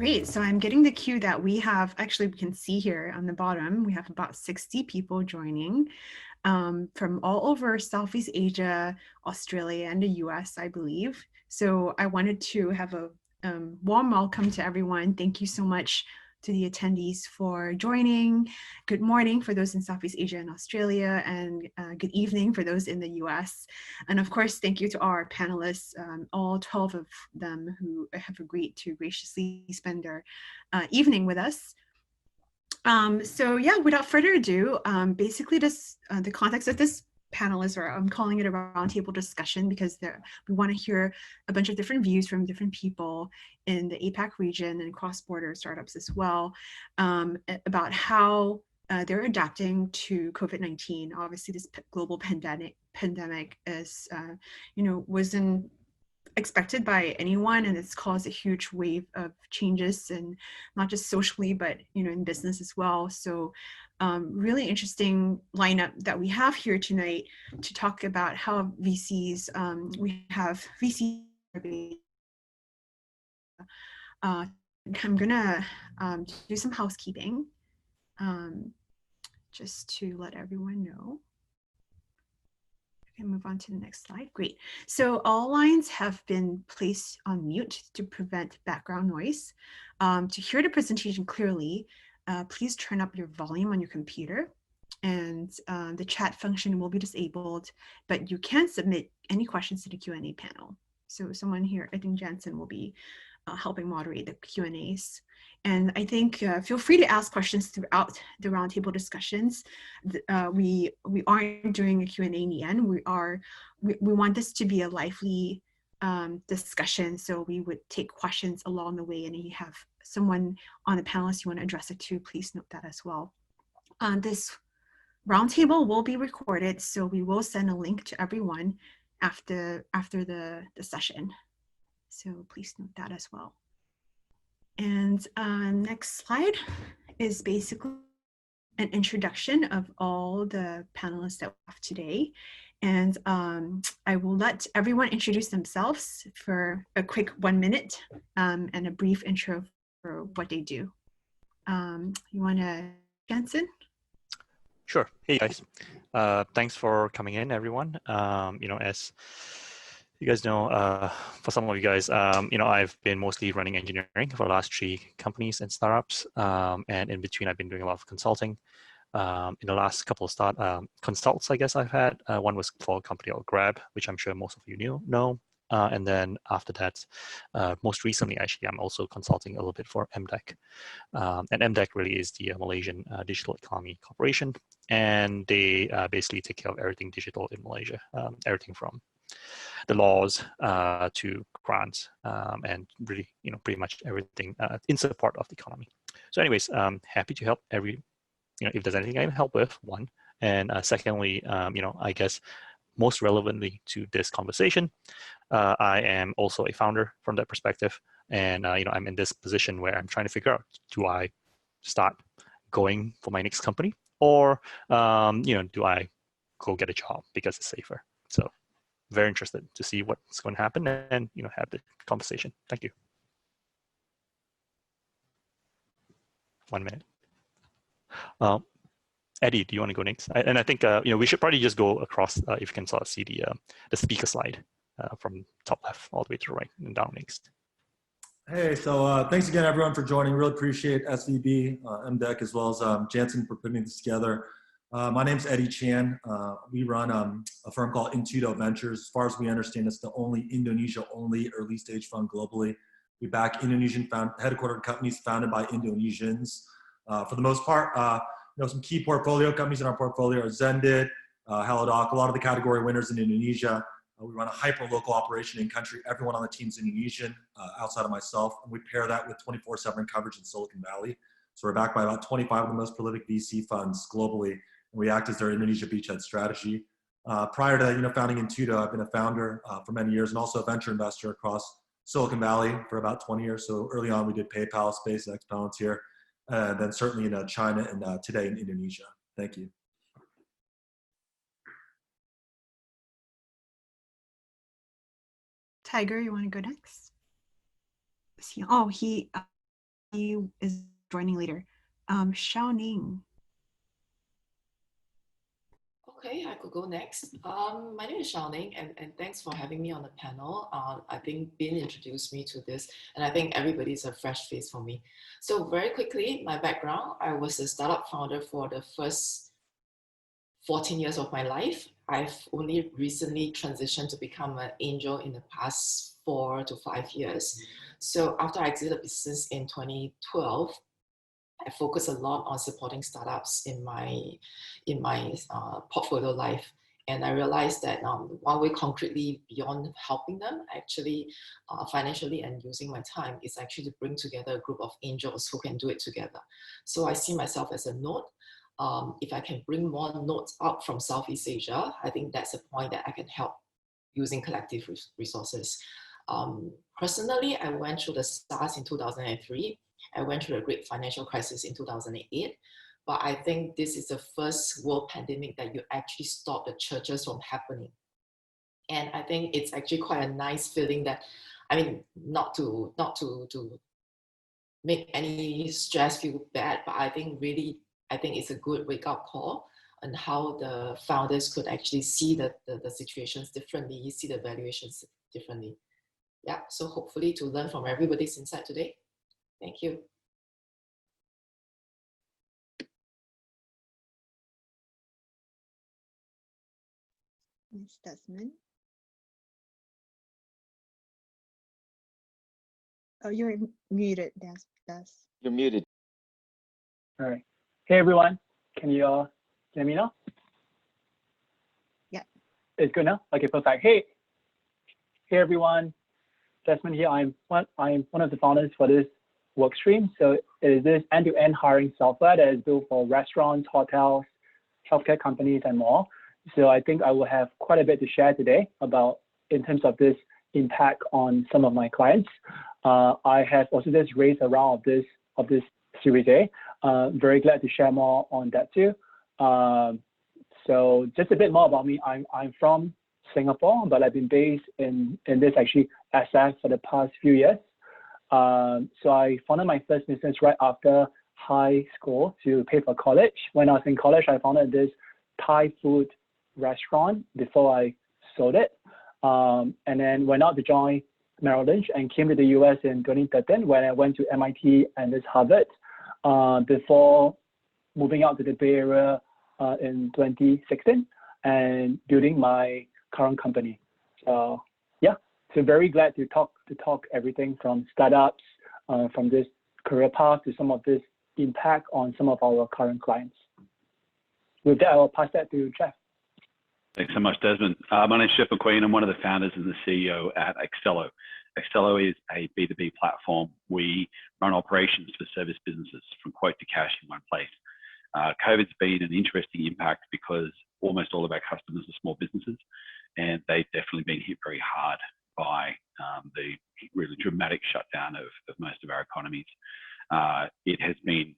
Great. So I'm getting the cue that we have, actually we can see here on the bottom, we have about 60 people joining from all over Southeast Asia, Australia, and the US, I believe. So I wanted to have a warm welcome to everyone. Thank you so much to the attendees for joining. Good morning for those in Southeast Asia and Australia, and good evening for those in the US. And of course, thank you to our panelists, all 12 of them who have agreed to graciously spend their evening with us. So yeah, without further ado, basically this, the context of this panel is, or I'm calling it a roundtable discussion because we want to hear a bunch of different views from different people in the APAC region and cross-border startups as well, about how they're adapting to COVID-19. Obviously, this global pandemic is, wasn't expected by anyone, and it's caused a huge wave of changes, and not just socially, but in business as well. So really interesting lineup that we have here tonight to talk about how VCs, we have VC. I'm gonna do some housekeeping just to let everyone know. Move on to the next slide. Great. So all lines have been placed on mute to prevent background noise. To hear the presentation clearly, please turn up your volume on your computer, and the chat function will be disabled, but you can submit any questions to the Q&A panel. So someone here, I think Janssen, will be helping moderate the Q&As. And I think feel free to ask questions throughout the roundtable discussions. We aren't doing a Q&A in the end. We want this to be a lively discussion, so we would take questions along the way, and if you have someone on the panelists you want to address it to, please note that as well. This roundtable will be recorded, so we will send a link to everyone after the session. So please note that as well. And next slide is basically an introduction of all the panelists that we have today. And I will let everyone introduce themselves for a quick 1 minute and a brief intro for what they do. You want to, Janssen? Sure. Hey guys, thanks for coming in, everyone. As you guys know, for some of you guys, I've been mostly running engineering for the last 3 companies and startups, and in between I've been doing a lot of consulting. In the last couple of consults, I guess I've had, one was for a company called Grab, which I'm sure most of you know. And then after that, most recently, actually, I'm also consulting a little bit for MDEC. And MDEC really is the Malaysian Digital Economy Corporation, and they basically take care of everything digital in Malaysia, everything from the laws to grants, and really, pretty much everything in support of the economy. So anyways, happy to help if there's anything I can help with, one. And secondly, I guess most relevantly to this conversation, I am also a founder from that perspective. And, I'm in this position where I'm trying to figure out, do I start going for my next company, or, do I go get a job because it's safer? So very interested to see what's going to happen and, have the conversation. Thank you. 1 minute. Eddy, do you want to go next? And I think we should probably just go across, if you can sort of see the speaker slide from top left all the way to the right and down next. Hey, so thanks again, everyone, for joining. Really appreciate SVB, MDEC, as well as Janssen for putting this together. My name's Eddy Chan. We run a firm called Intudo Ventures. As far as we understand, it's the only Indonesia-only early-stage fund globally. We back Indonesian headquartered companies founded by Indonesians. For the most part, some key portfolio companies in our portfolio are Zendit, Halodoc, a lot of the category winners in Indonesia. We run a hyper-local operation in country. Everyone on the team's Indonesian, outside of myself, and we pair that with 24/7 coverage in Silicon Valley. So we're backed by about 25 of the most prolific VC funds globally, and we act as their Indonesia beachhead strategy. Prior to founding Intudo, I've been a founder for many years and also a venture investor across Silicon Valley for about 20 years. So early on, we did PayPal, SpaceX, Palantir, then certainly in China and today in Indonesia. Thank you. Tiger, you want to go next? Oh, he is joining later. Shao-Ning. Okay, I could go next. My name is Shao-Ning, and thanks for having me on the panel. I think Binh introduced me to this, and I think everybody's a fresh face for me. So very quickly, my background, I was a startup founder for the first 14 years of my life. I've only recently transitioned to become an angel in the past 4 to 5 years. So after I exited the business in 2012, I focus a lot on supporting startups in my portfolio life. And I realized that one way concretely beyond helping them actually financially and using my time is actually to bring together a group of angels who can do it together. So I see myself as a node. If I can bring more nodes out from Southeast Asia, I think that's a point that I can help using collective resources. Personally, I went through the SARS in 2003. I went through a great financial crisis in 2008, but I think this is the first world pandemic that you actually stop the churches from happening. And I think it's actually quite a nice feeling that, I mean, not to make any stress feel bad, but I think it's a good wake-up call on how the founders could actually see the situations differently, see the valuations differently. Yeah, so hopefully to learn from everybody's insight today. Thank you. Ms. Desmond. Oh, you're muted, Des. You're muted. All right. Hey, everyone. Can you all hear me now? Yeah. It's good now? Okay, perfect. Hey, everyone. Desmond here. I'm one of the founders for this Workstream. So it is this end-to-end hiring software that is built for restaurants, hotels, healthcare companies, and more. So I think I will have quite a bit to share today about in terms of this impact on some of my clients. I have also just raised a round of this Series A. Very glad to share more on that too. So just a bit more about me. I'm from Singapore, but I've been based in this actually SF for the past few years. So I founded my first business right after high school to pay for college. When I was in college, I founded this Thai food restaurant before I sold it. And then went out to join Merrill Lynch and came to the US in 2013 when I went to MIT and this Harvard before moving out to the Bay Area in 2016 and building my current company. So yeah, so very glad to talk everything from startups, from this career path to some of this impact on some of our current clients. With that, I will pass that to Geoff. Thanks so much, Desmond. My name is Geoff McQueen. I'm one of the founders and the CEO at Accelo. Accelo is a B2B platform. We run operations for service businesses from quote to cash in one place. COVID's been an interesting impact because almost all of our customers are small businesses, and they've definitely been hit very hard by the really dramatic shutdown of most of our economies. It has been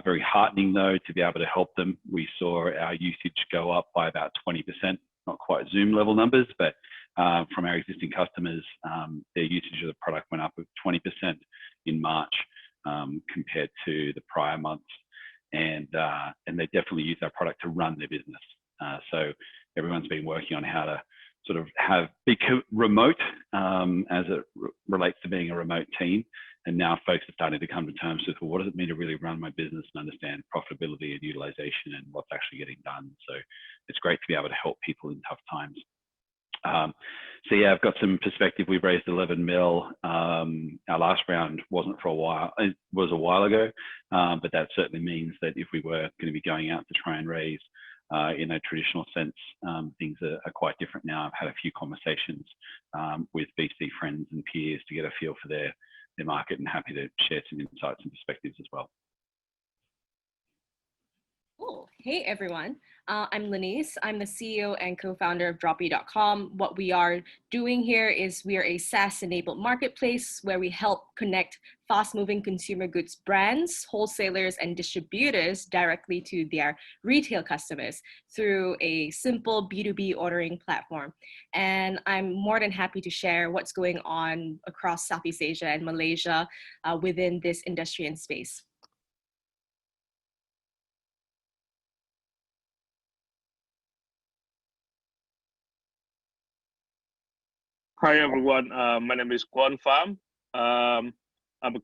very heartening, though, to be able to help them. We saw our usage go up by about 20%, not quite Zoom level numbers, but from our existing customers, their usage of the product went up with 20% in March compared to the prior months. And they definitely use our product to run their business. So everyone's been working on how to sort of be remote as it relates to being a remote team. And now folks are starting to come to terms with, well, what does it mean to really run my business and understand profitability and utilization and what's actually getting done? So it's great to be able to help people in tough times. So yeah, I've got some perspective. We've raised 11 mil. Our last round wasn't for a while. It was a while ago, but that certainly means that if we were going to be going out to try and raise in a traditional sense, things are quite different now. I've had a few conversations with VC friends and peers to get a feel for their market, and happy to share some insights and perspectives as well. Oh, Hey everyone, I'm Lennise. I'm the CEO and co-founder of Dropee.com. What we are doing here is we are a SaaS-enabled marketplace where we help connect fast-moving consumer goods brands, wholesalers, and distributors directly to their retail customers through a simple B2B ordering platform. And I'm more than happy to share what's going on across Southeast Asia and Malaysia within this industry and space. Hi everyone, my name is Quan Pham. I'm a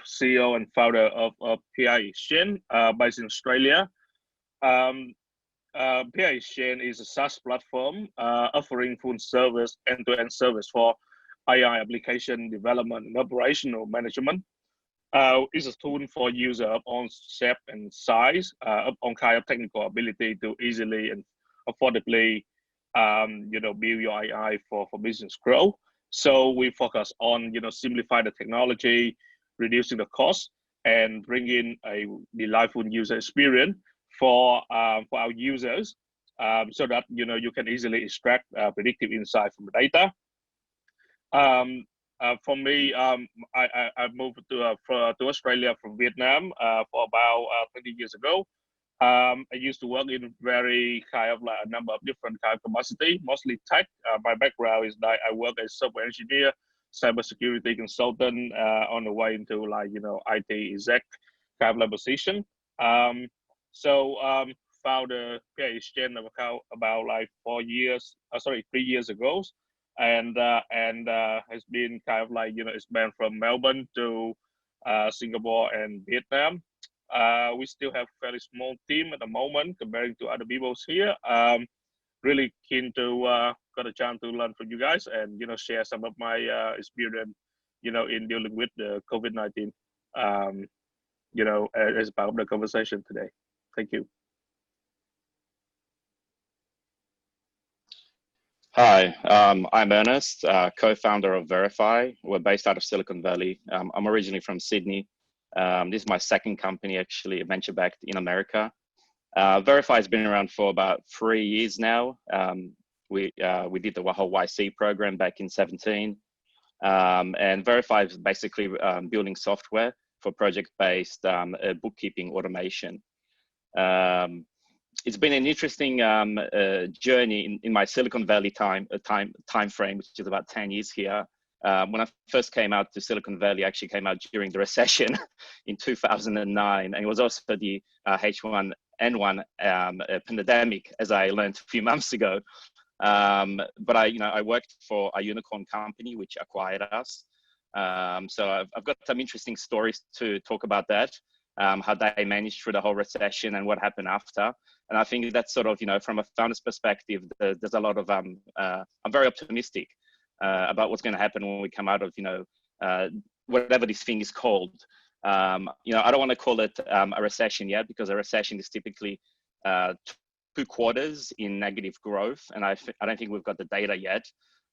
CEO and founder of Pi.Exchange, based in Australia. Pi.Exchange is a SaaS platform offering full service, end-to-end service for AI application development and operational management. It's a tool for user of all shape and size, of all kind of technical ability to easily and affordably build your AI for business growth. So we focus on, simplify the technology, reducing the cost, and bringing a delightful user experience for our users, so that you can easily extract predictive insight from the data. For me, I moved to Australia from Vietnam for about 20 years ago. I used to work in very kind of like a number of different kind of capacity, mostly tech. My background is that I work as software engineer, cybersecurity consultant, on the way into like IT exec kind of level position. Found a Pi.Exchange about like 3 years ago, and has been kind of like expand from Melbourne to Singapore and Vietnam. We still have fairly small team at the moment comparing to other people's here. Really keen to got a chance to learn from you guys and share some of my experience in dealing with the COVID-19 as part of the conversation today. Thank you. Hi, I'm Ernest, co-founder of Veryfi. We're based out of Silicon Valley. I'm originally from Sydney. This is my second company, actually, venture-backed in America. Veryfi has been around for about 3 years now. We did the whole YC program back in 2017. And Veryfi is basically building software for project-based bookkeeping automation. It's been an interesting journey in my Silicon Valley time frame, which is about 10 years here. When I first came out to Silicon Valley, I actually came out during the recession in 2009, and it was also the H1N1 pandemic, as I learned a few months ago. But I worked for a unicorn company which acquired us. So I've got some interesting stories to talk about that, how they managed through the whole recession and what happened after. And I think that's sort of, from a founder's perspective, there's a lot of, I'm very optimistic about what's going to happen when we come out of, whatever this thing is called. I don't want to call it a recession yet, because a recession is typically 2 quarters in negative growth, and I don't think we've got the data yet.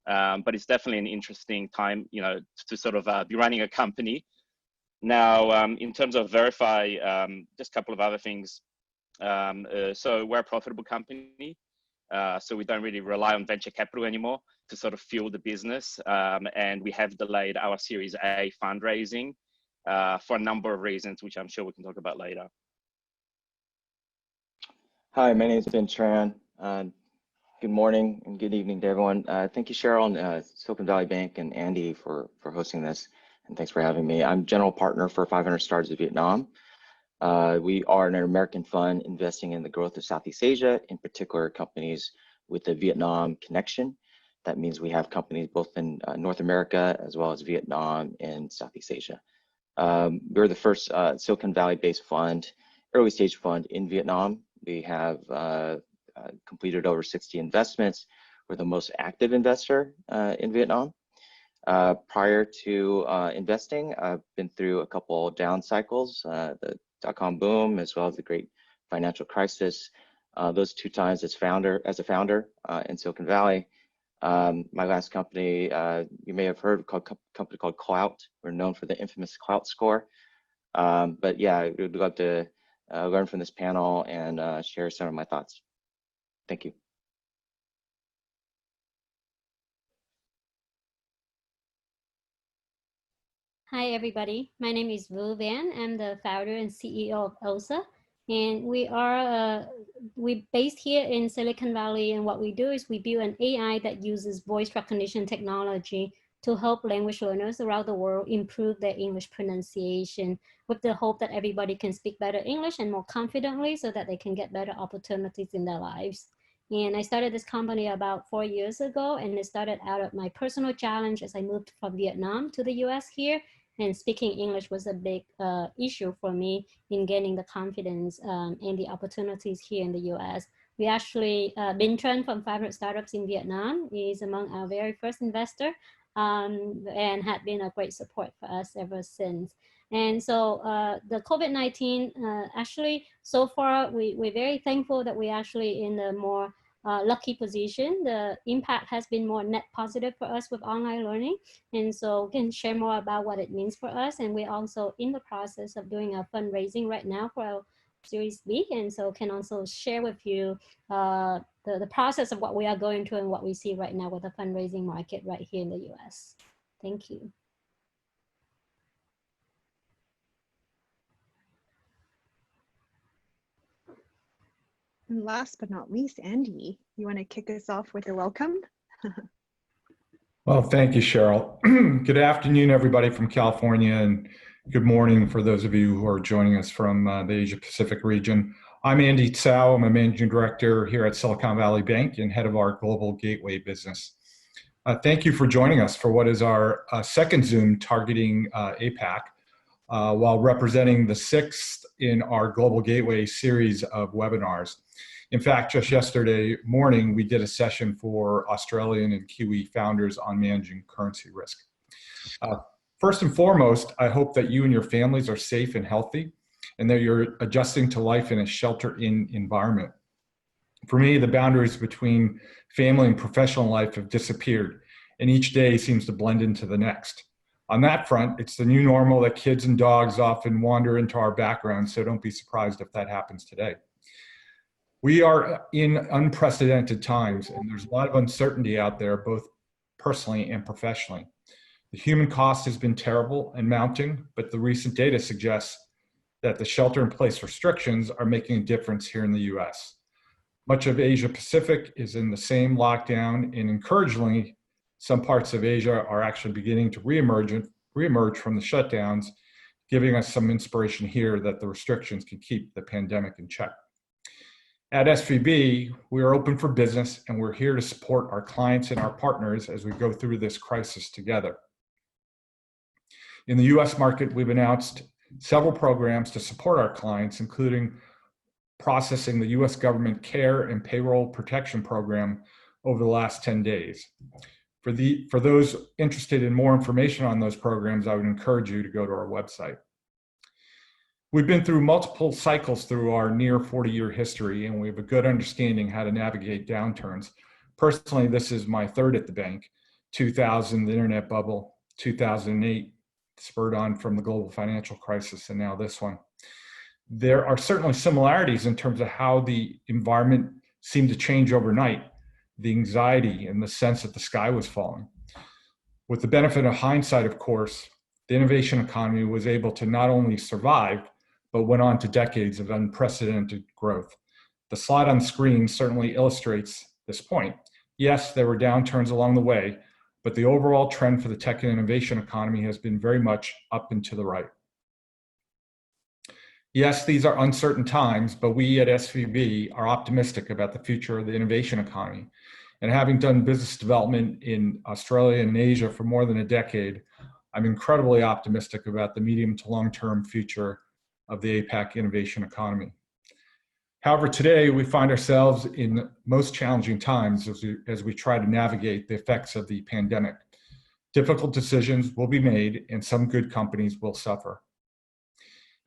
But it's definitely an interesting time, to sort of be running a company. Now, in terms of Veryfi, just a couple of other things. So we're a profitable company. So we don't really rely on venture capital anymore to sort of fuel the business. And we have delayed our Series A fundraising for a number of reasons, which I'm sure we can talk about later. Hi, my name is Tran. Good morning and good evening to everyone. Thank you, Cheryl and Silicon Valley Bank and Andy for hosting this. And thanks for having me. I'm general partner for 500 Stars of Vietnam. We are an American fund investing in the growth of Southeast Asia, in particular companies with a Vietnam connection. That means we have companies both in North America as well as Vietnam and Southeast Asia. We're the first Silicon Valley-based fund, early stage fund in Vietnam. We have completed over 60 investments. We're the most active investor in Vietnam. Prior to investing, I've been through a couple down cycles, the dot-com boom, as well as the great financial crisis. Those 2 times as a founder in Silicon Valley. My last company, you may have heard of, a company called Clout. We're known for the infamous Clout score. But yeah, we'd love to learn from this panel and share some of my thoughts. Thank you. Hi, everybody. My name is Vu Van. I'm the founder and CEO of ELSA. And we're based here in Silicon Valley. And what we do is we build an AI that uses voice recognition technology to help language learners around the world improve their English pronunciation, with the hope that everybody can speak better English and more confidently so that they can get better opportunities in their lives. And I started this company about 4 years ago, and it started out of my personal challenge as I moved from Vietnam to the US here. And speaking English was a big issue for me in gaining the confidence and the opportunities here in the US. We actually, Tran from 500 Startups in Vietnam is among our very first investor and had been a great support for us ever since. And so the COVID-19, actually, so far, we're very thankful that we're actually in a more lucky position. The impact has been more net positive for us with online learning. And so we can share more about what it means for us. And we're also in the process of doing a fundraising right now for our Series B. And so can also share with you the process of what we are going through and what we see right now with the fundraising market right here in the US. Thank you. And last but not least, Andy, you want to kick us off with a welcome? Well, thank you, Cheryl. Good afternoon, everybody from California, and good morning for those of you who are joining us from the Asia Pacific region. I'm Andy Tsao. I'm a managing director here at Silicon Valley Bank and head of our global gateway business. Thank you for joining us for what is our second Zoom targeting APAC, while representing the 6th in our Global Gateway series of webinars. In fact, just yesterday morning, we did a session for Australian and Kiwi founders on managing currency risk. First and foremost, I hope that you and your families are safe and healthy, and that you're adjusting to life in a shelter-in environment. For me, the boundaries between family and professional life have disappeared, and each day seems to blend into the next. On that front, it's the new normal that kids and dogs often wander into our background, so don't be surprised if that happens today. We are in unprecedented times, and there's a lot of uncertainty out there, both personally and professionally. The human cost has been terrible and mounting, but the recent data suggests that the shelter-in-place restrictions are making a difference here in the US. Much of Asia Pacific is in the same lockdown, and encouragingly, some parts of Asia are actually beginning to reemerge from the shutdowns, giving us some inspiration here that the restrictions can keep the pandemic in check. At SVB, we are open for business, and we're here to support our clients and our partners as we go through this crisis together. In the US market, we've announced several programs to support our clients, including processing the US government care and payroll protection program over the last 10 days. For those interested in more information on those programs, I would encourage you to go to our website. We've been through multiple cycles through our near 40-year history, and we have a good understanding how to navigate downturns. Personally, this is my third at the bank. 2000, the internet bubble, 2008, spurred on from the global financial crisis, and now this one. There are certainly similarities in terms of how the environment seemed to change overnight, the anxiety and the sense that the sky was falling. With the benefit of hindsight, of course, the innovation economy was able to not only survive, but went on to decades of unprecedented growth. The slide on the screen certainly illustrates this point. Yes, there were downturns along the way, but the overall trend for the tech and innovation economy has been very much up and to the right. Yes, these are uncertain times, but we at SVB are optimistic about the future of the innovation economy. And having done business development in Australia and Asia for more than a decade, I'm incredibly optimistic about the medium to long-term future of the APAC innovation economy. However, today we find ourselves in most challenging times as we try to navigate the effects of the pandemic. Difficult decisions will be made, and some good companies will suffer.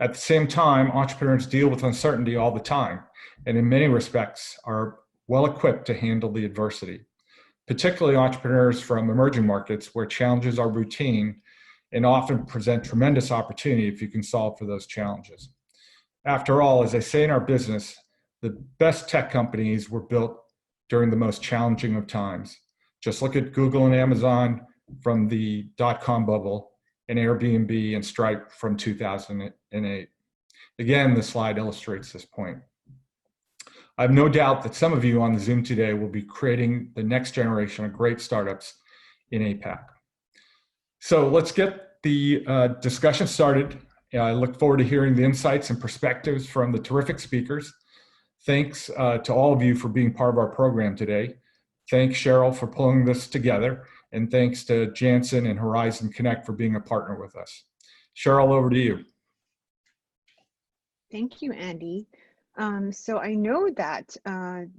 At the same time, entrepreneurs deal with uncertainty all the time, and in many respects are well equipped to handle the adversity, particularly entrepreneurs from emerging markets where challenges are routine and often present tremendous opportunity if you can solve for those challenges. After all, as I say in our business, the best tech companies were built during the most challenging of times. Just look at Google and Amazon from the dot-com bubble, and Airbnb and Stripe from 2008. Again, the slide illustrates this point. I have no doubt that some of you on the Zoom today will be creating the next generation of great startups in APAC. So let's get the discussion started. I look forward to hearing the insights and perspectives from the terrific speakers. Thanks to all of you for being part of our program today. Thanks, Cheryl, for pulling this together. And thanks to Janssen and Horizon Connect for being a partner with us. Cheryl, over to you. Thank you, Andy. So I know that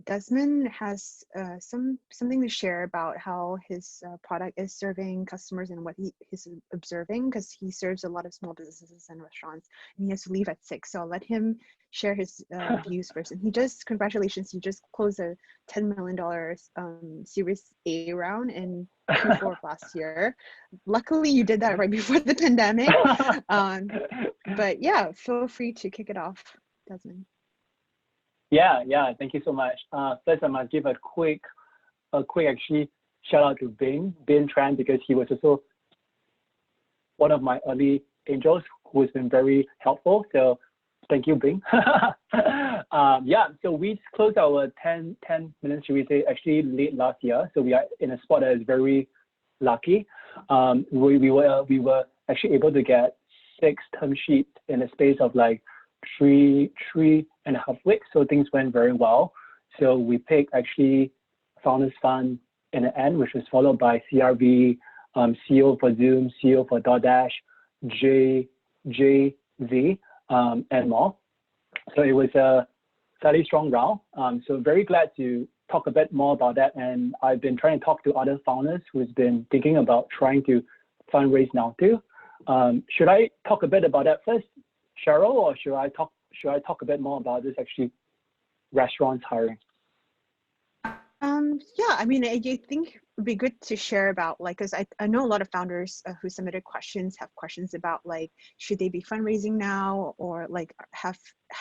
Desmond has something to share about how his product is serving customers and what he's observing, because he serves a lot of small businesses and restaurants, and he has to leave at 6. So I'll let him share his views first. And congratulations, he just closed a $10 million Series A round in Q4 of last year. Luckily, you did that right before the pandemic. But yeah, feel free to kick it off, Desmond. Yeah, thank you so much. First, I'm gonna give a quick actually shout out to Binh Tran, because he was also one of my early angels who has been very helpful. So thank you, Binh. Yeah, so we closed our 10 million Series A actually late last year. So we are in a spot that is very lucky. We were actually able to get 6 term sheets in the space of like three and a half weeks. So things went very well. So we picked actually Founders Fund in the end, which was followed by CRV, CEO for Zoom, CEO for DoorDash, JV, and more. So it was a fairly strong round. So very glad to talk a bit more about that. And I've been trying to talk to other founders who's been thinking about trying to fundraise now too. Should I talk a bit about that first, Cheryl, or should I talk a bit more about this actually restaurants hiring? Yeah, I mean, I think it'd be good to share about, like, because I know a lot of founders who submitted questions have questions about, like, should they be fundraising now, or like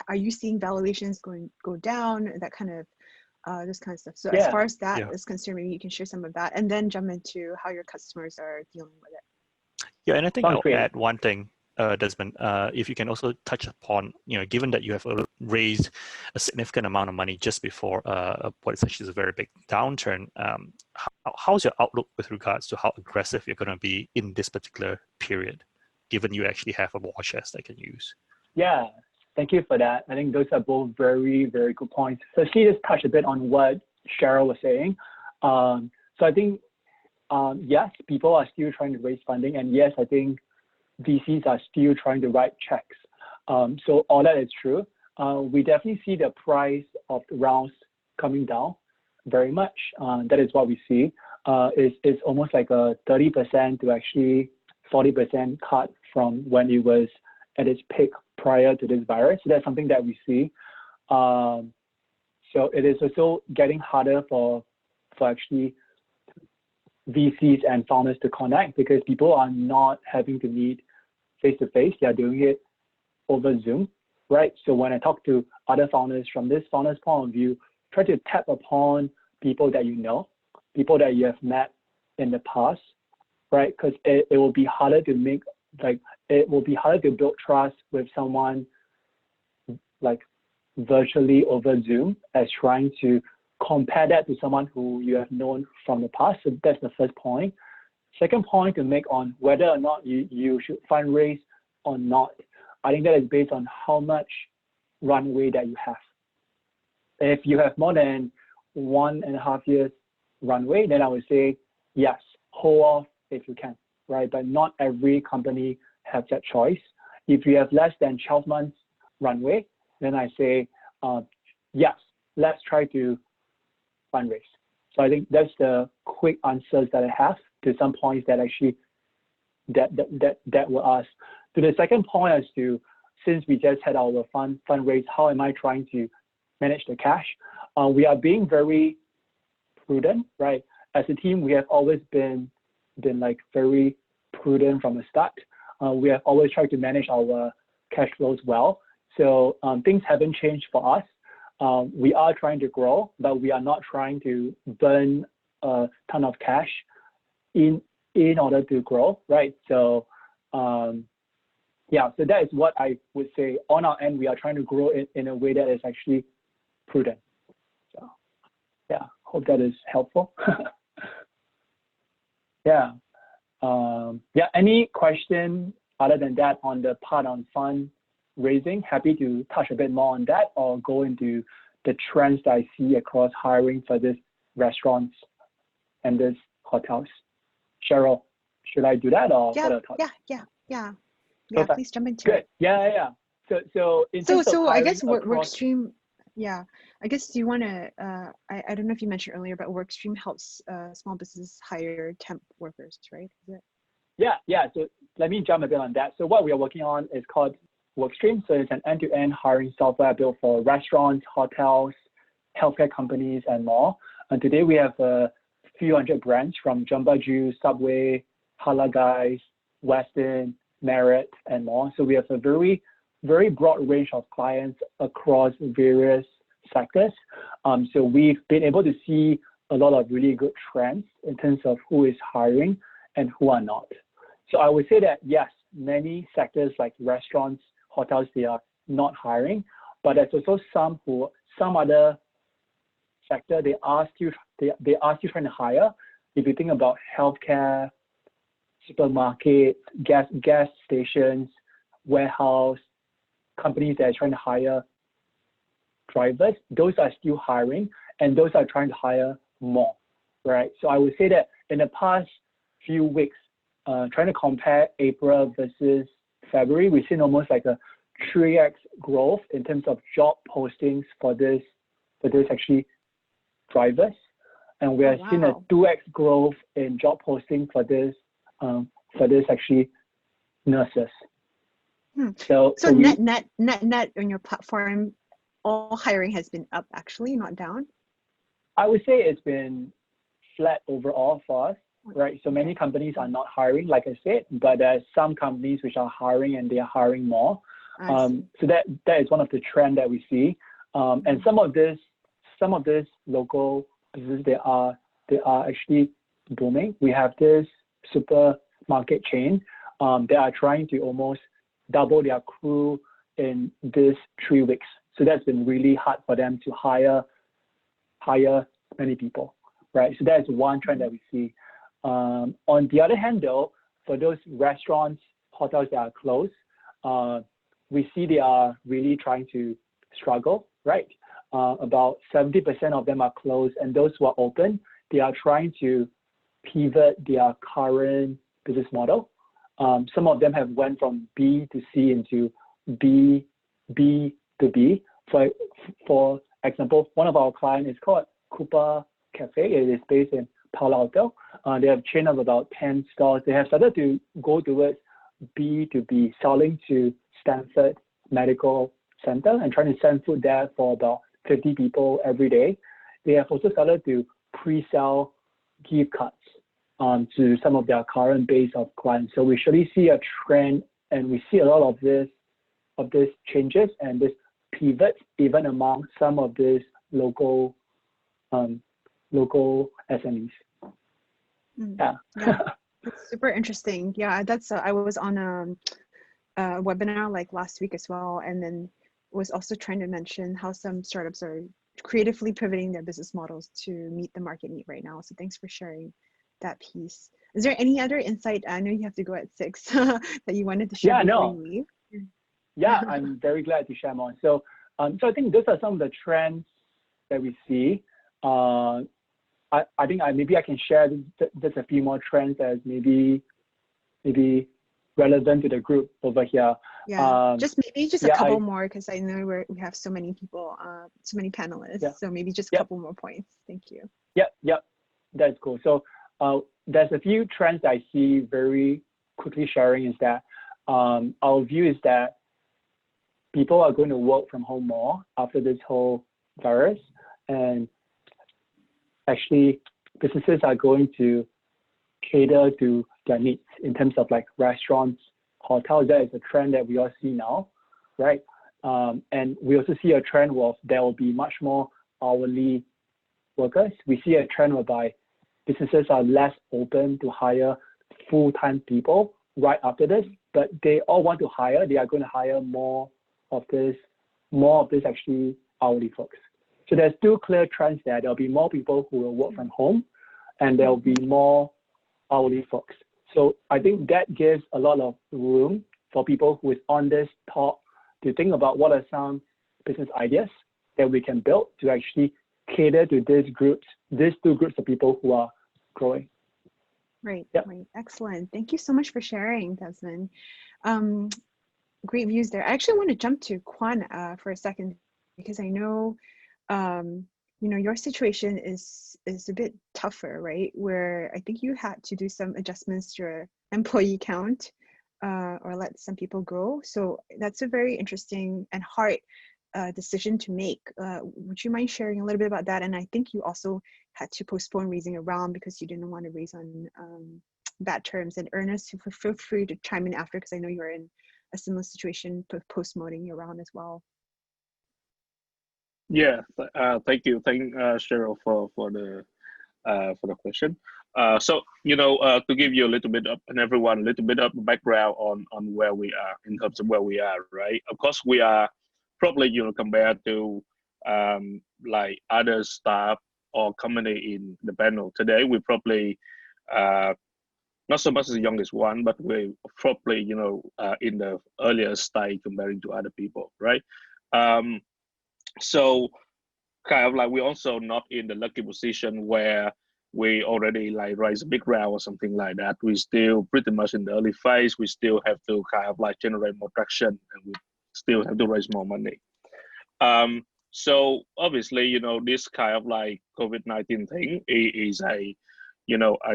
are you seeing valuations go down, that kind of this kind of stuff. So as far as that is concerned, maybe you can share some of that and then jump into how your customers are dealing with it. Yeah, and I think I'll add one thing, Desmond, if you can also touch upon, given that you have raised a significant amount of money just before what is actually a very big downturn, how's your outlook with regards to how aggressive you're going to be in this particular period, given you actually have a war chest that can use? Yeah, thank you for that. I think those are both very, very good points. Firstly, just touch a bit on what Cheryl was saying. So I think, yes, people are still trying to raise funding, and yes, I think VCs are still trying to write checks. So all that is true. We definitely see the price of the rounds coming down very much. That is what we see. It's almost like a 30% to actually 40% cut from when it was at its peak prior to this virus. So that's something that we see. So it is also getting harder for actually VCs and founders to connect, because people are not having to meet face-to-face. They are doing it over Zoom, right? So when I talk to other founders from this founder's point of view, try to tap upon people that you know, people that you have met in the past, right? Because it will be harder to build trust with someone like virtually over Zoom as trying to compare that to someone who you have known from the past. So that's the first point. Second point to make on whether or not you should fundraise or not, I think that is based on how much runway that you have. If you have more than 1.5 years runway, then I would say, yes, hold off if you can, right? But not every company has that choice. If you have less than 12 months runway, then I say, yes, let's try to fundraise. So I think that's the quick answers that I have to some points that actually that were asked. To the second point as to, since we just had our fundraise, how am I trying to manage the cash? We are being very prudent, right? As a team, we have always been like very prudent from the start. We have always tried to manage our cash flows well. So things haven't changed for us. We are trying to grow, but we are not trying to burn a ton of cash in order to grow, right? So yeah, so that is what I would say. On our end, we are trying to grow it in a way that is actually prudent. So yeah, hope that is helpful. Yeah. Yeah, any question other than that on the part on fund raising? Happy to touch a bit more on that, or go into the trends that I see across hiring for this restaurants and this hotels. Cheryl, should I do that, or Yeah, what are your thoughts? yeah. Perfect. Please jump into Good. it. Yeah. So in terms of So I hiring guess across, Workstream, yeah. I guess do you want to? I don't know if you mentioned earlier, but Workstream helps small businesses hire temp workers, right? Is it? Yeah. So let me jump a bit on that. So what we are working on is called Workstream. So it's an end-to-end hiring software built for restaurants, hotels, healthcare companies, and more. And today we have a few hundred brands from Jamba Juice, Subway, Hala Guys, Westin, Merit, and more. So we have a very, very broad range of clients across various sectors. So we've been able to see a lot of really good trends in terms of who is hiring and who are not. So I would say that yes, many sectors like restaurants, hotels, they are not hiring, but there's also some other sector they are still trying to hire. If you think about healthcare, supermarket, gas stations, warehouse, companies that are trying to hire drivers, those are still hiring, and those are trying to hire more, right? So I would say that in the past few weeks, trying to compare April versus February, we've seen almost like a 3x growth in terms of job postings for this actually drivers, and we are seeing a 2x growth in job posting for this actually nurses. So net on your platform, all hiring has been up, actually, not down. I would say it's been flat overall for us, right? So many companies are not hiring, like I said, but there are some companies which are hiring, and they are hiring more. So that is one of the trend that we see. And some of this local businesses, they are actually booming. We have this supermarket chain. They are trying to almost double their crew in this 3 weeks. So that's been really hard for them to hire many people, right? So that's one trend that we see. On the other hand, though, for those restaurants, hotels that are closed, we see they are really trying to struggle, right? About 70% of them are closed, and those who are open, they are trying to pivot their current business model. Some of them have went from B to C into B to B. For example, one of our clients is called Cooper Cafe. It is based in Palo Alto. They have a chain of about 10 stores. They have started to go towards B to B, selling to Stanford Medical Center and trying to send food there for about 50 people every day. They have also started to pre-sell gift cards to some of their current base of clients. So we surely see a trend, and we see a lot of this changes and this pivot even among some of these local SMEs. Yeah. That's super interesting. Yeah, that's I was on a webinar like last week as well, and then was also trying to mention how some startups are creatively pivoting their business models to meet the market need right now. So thanks for sharing that piece. Is there any other insight? I know you have to go at 6 that you wanted to share before you leave. Yeah, I'm very glad to share more. So I think those are some of the trends that we see. I think maybe I can share just a few more trends as maybe relevant to the group over here. Yeah, just a couple more, because I know we have so many people, so many panelists. Yeah. So maybe just a couple more points. Thank you. Yep, that's cool. So there's a few trends I see very quickly sharing is that our view is that people are going to work from home more after this whole virus, and actually businesses are going to cater to their needs in terms of like restaurants, hotels. That is a trend that we all see now, right? And we also see a trend where there will be much more hourly workers. We see a trend whereby businesses are less open to hire full-time people right after this, but they all want to hire. They are going to hire more of this actually hourly folks. So there's two clear trends there. There'll be more people who will work from home, and there'll be more hourly folks. So I think that gives a lot of room for people who is on this talk to think about what are some business ideas that we can build to actually cater to these two groups of people who are growing. Right, Yep. right. Excellent. Thank you so much for sharing, Desmond. Great views there. I actually want to jump to Quan for a second, because I know, you know, your situation is a bit tougher, right? Where I think you had to do some adjustments to your employee count or let some people go. So that's a very interesting and hard decision to make. Would you mind sharing a little bit about that? And I think you also had to postpone raising a round because you didn't want to raise on bad terms. And Ernest, feel free to chime in after, because I know you're in a similar situation post-moting your round as well. Yeah, thank you, Cheryl for the question. So to give you a little bit of, and everyone a little bit of background on where we are in terms of where we are, right? Of course, we are probably compared to like other staff or company in the panel today, we probably not so much as the youngest one, but we're probably in the earlier stage comparing to other people, right? So kind of like we're also not in the lucky position where we already like raise a big round or something like that. We still pretty much in the early phase. We still have to kind of like generate more traction, and we still have to raise more money. So obviously, this kind of like COVID-19 thing is a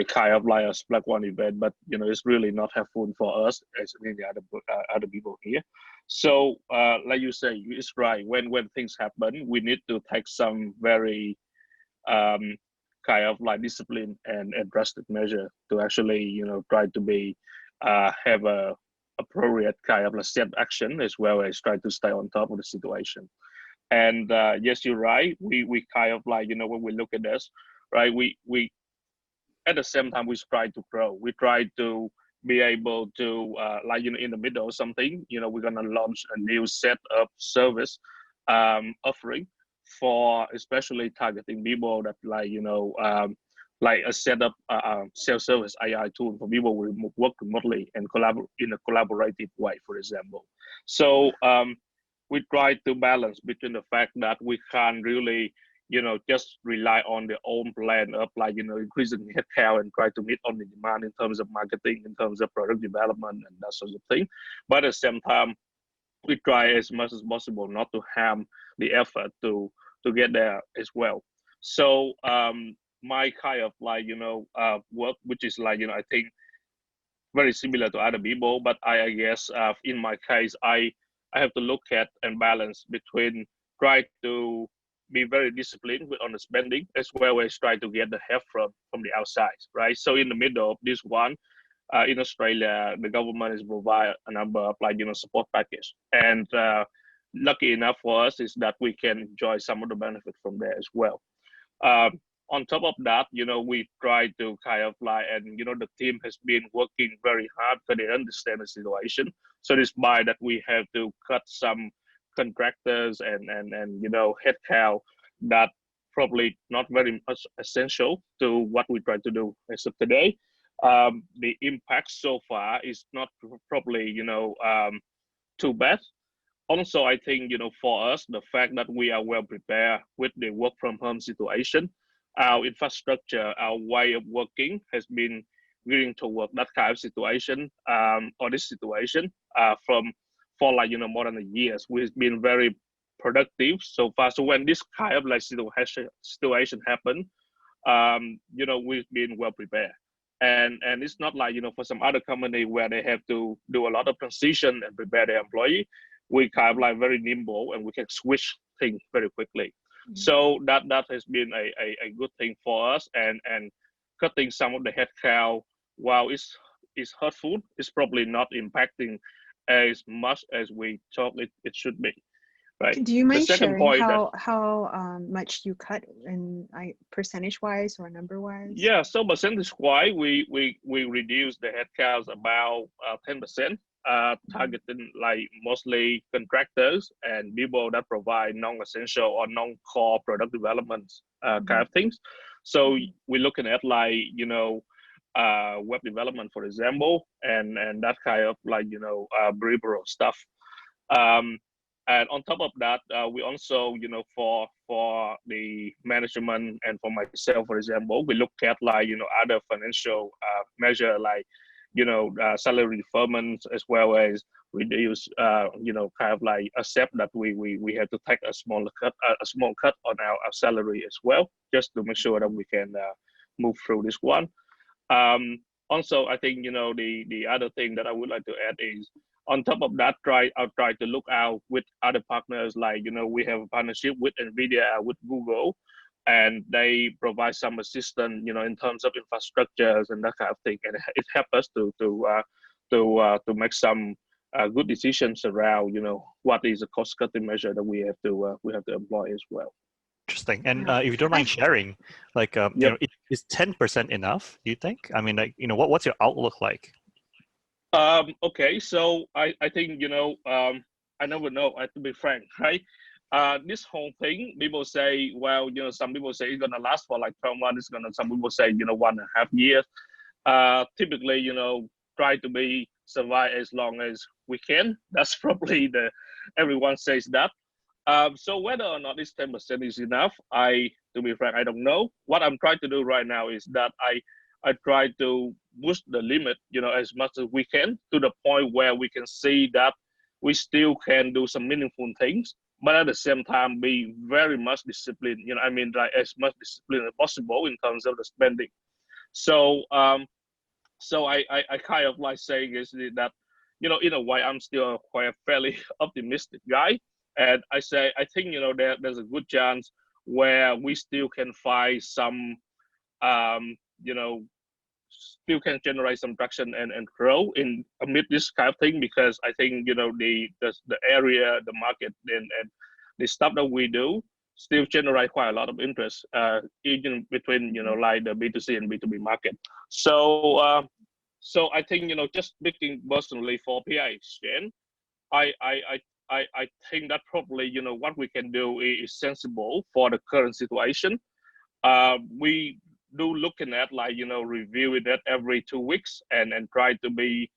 kind of like a Black One event, but it's really not helpful for us as many other people here. So like you say, it's right. When things happen, we need to take some very kind of like discipline and drastic measure to actually try to be have a appropriate kind of like set action, as well as try to stay on top of the situation. And yes, you're right. We kind of like when we look at this, right? We at the same time we try to grow. We try to be able to like in the middle of something. We're gonna launch a new set of service offering for especially targeting people that like a setup self-service AI tool for people who work remotely and collaborate in a collaborative way, for example. So we try to balance between the fact that we can't really just rely on the own plan of like increasing headcount and try to meet on the demand in terms of marketing, in terms of product development and that sort of thing. But at the same time, we try as much as possible not to harm the effort to get there as well. So my kind of like work, which is like I think very similar to other people, but I guess in my case I have to look at and balance between try to be very disciplined on the spending, as well as try to get the help from the outside, right? So in the middle of this one, in Australia, the government has provided a number of like support package, and lucky enough for us is that we can enjoy some of the benefit from there as well. On top of that, we try to kind of like, and the team has been working very hard because they understand the situation. So despite that, we have to cut some contractors and headcount that probably not very much essential to what we try to do as of today. The impact so far is not probably too bad. Also, I think for us, the fact that we are well prepared with the work from home situation, our infrastructure, our way of working has been willing to work that kind of situation or this situation for like more than a year. We've been very productive so far. So when this kind of like situation happened, we've been well prepared. And it's not like for some other company where they have to do a lot of transition and prepare their employee. We kind of like very nimble and we can switch things very quickly. Mm-hmm. So that has been a good thing for us, and cutting some of the headcount, while it's hurtful, it's probably not impacting as much as we thought it should be. right? Do you The mind second sharing point that how much you cut in percentage wise or number wise? yeah, so percentage wise, we reduced the headcounts about 10%, targeting like mostly contractors and people that provide non-essential or non-core product development kind of things. So we're looking at like web development, for example, and that kind of like peripheral stuff. And on top of that, we also, for the management and for myself, for example, we look at like, other financial measure like, salary deferment, as well as reduce, kind of like accept that we have to take a small cut on our salary as well, just to make sure that we can move through this one. Also, I think, the other thing that I would like to add is, on top of that, I'll try to look out with other partners, like, we have a partnership with NVIDIA, with Google, and they provide some assistance, in terms of infrastructures and that kind of thing. And it helps us to make some good decisions around, what is the cost cutting measure that we have to employ as well. Interesting. And if you don't mind sharing, like, is 10% enough, do you think? I mean, like, what's your outlook like? Okay, so I think, I never know, to be frank, right? This whole thing, people say, well, some people say it's gonna last for like 12 months, some people say, 1.5 years. Typically, try to survive as long as we can. That's probably everyone says that. So whether or not this 10% is enough, to be frank, I don't know. What I'm trying to do right now is that I try to push the limit, as much as we can, to the point where we can see that we still can do some meaningful things, but at the same time be very much disciplined. Like as much discipline as possible in terms of the spending. So, so I kind of like saying is that, in a way, I'm still quite a fairly optimistic guy, and I think there's a good chance where we still can find some. Still can generate some traction and grow in amid this kind of thing, because I think the area, the market, and the stuff that we do still generate quite a lot of interest, even between like the B2C and B2B market. So so I think just speaking personally for Pi.Exchange, I think that probably what we can do is sensible for the current situation. We do looking at like reviewing that every 2 weeks and try to be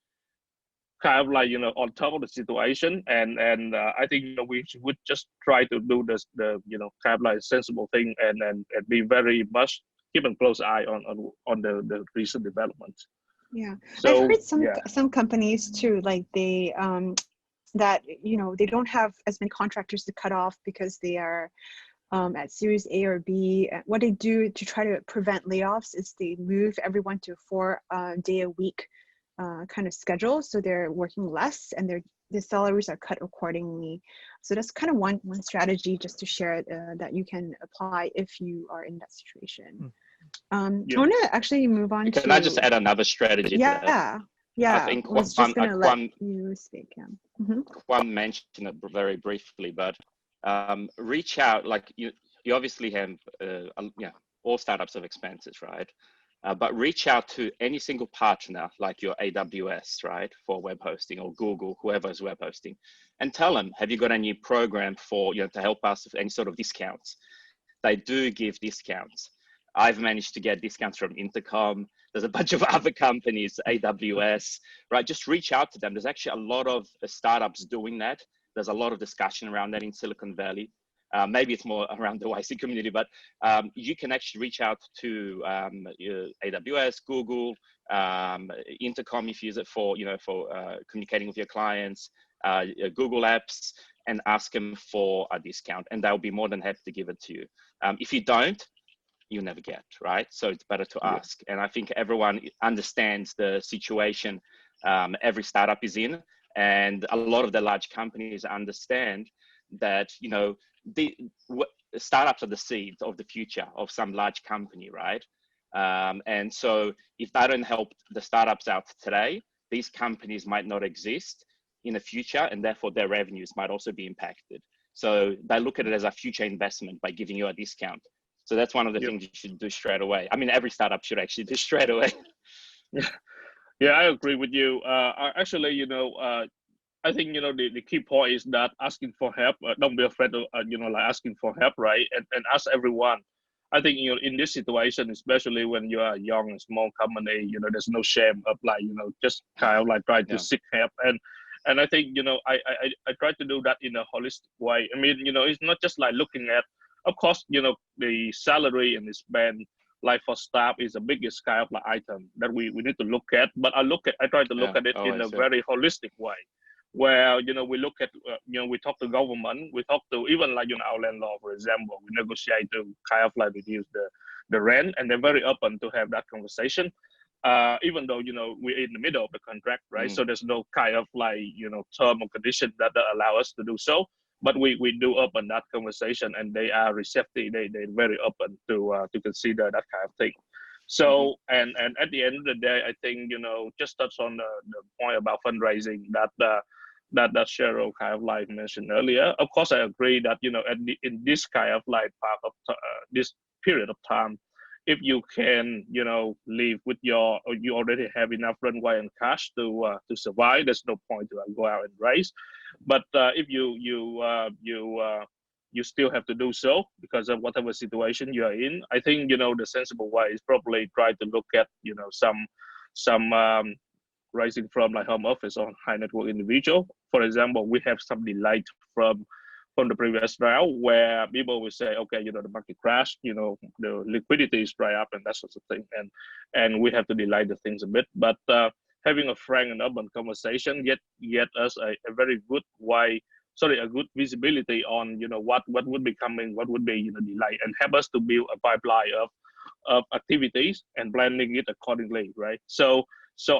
kind of like on top of the situation, and I think we would just try to do this kind of like sensible thing, and be very much keep a close eye on the recent developments. Yeah, so, I've heard some companies too, like they that they don't have as many contractors to cut off because they are at Series A or B. What they do to try to prevent layoffs is they move everyone to a 4-day-a-week kind of schedule, so they're working less and their salaries are cut accordingly. So that's kind of one strategy just to share that you can apply if you are in that situation. I want to actually move on to. Can I just add another strategy? Yeah, to that? yeah. I think I was just going to let you speak. Yeah. Quan mentioned it very briefly, but reach out. Like you obviously have all startups have expenses, right? But reach out to any single partner, like your AWS, right, for web hosting, or Google, whoever is web hosting, and tell them, have you got any program for to help us with any sort of discounts? They do give discounts. I've managed to get discounts from Intercom. There's a bunch of other companies, AWS, right? Just reach out to them. There's actually a lot of startups doing that. There's a lot of discussion around that in Silicon Valley. Maybe it's more around the YC community, but you can actually reach out to AWS, Google, Intercom if you use it for communicating with your clients, Google Apps, and ask them for a discount, and they'll be more than happy to give it to you. If you don't, you never get, right? So it's better to ask. And I think everyone understands the situation every startup is in, and a lot of the large companies understand that the startups are the seeds of the future of some large company, right? And so if they don't help the startups out today, these companies might not exist in the future, and therefore their revenues might also be impacted. So they look at it as a future investment by giving you a discount. So that's one of the things you should do straight away. I mean, every startup should actually do straight away. Yeah, I agree with you. Actually, I think the key point is that asking for help. Don't be afraid of like asking for help, right? And ask everyone. I think in this situation, especially when you are a young and small company, there's no shame of like just kind of like try to seek help. And I think I try to do that in a holistic way. I mean, it's not just like looking at, of course, the salary and the spend. Like for staff is the biggest kind of like item that we need to look at. But I try to look at it in a very holistic way, where we look at we talk to government, we talk to even like our landlord, for example, we negotiate to kind of like reduce the rent, and they're very open to have that conversation. Even though we're in the middle of the contract, right? So there's no kind of like term or condition that allow us to do so. But we do open that conversation, and they are receptive. They're very open to consider that kind of thing. So and at the end of the day, I think just touch on the point about fundraising that Cheryl kind of like mentioned earlier. Of course, I agree that in this kind of like part of this period of time, if you can live with you already have enough runway and cash to survive, there's no point to go out and raise. But if you still have to do so because of whatever situation you are in, I think the sensible way is probably try to look at some raising from like home office or high net worth individual. For example, we have some delay from the previous round where people will say, okay, the market crashed, the liquidity is dry up and that sort of thing, and we have to delay the things a bit. But having a frank and open conversation get us a very good way, a good visibility on what would be coming, what would be delay, and help us to build a pipeline of activities and planning it accordingly, right? So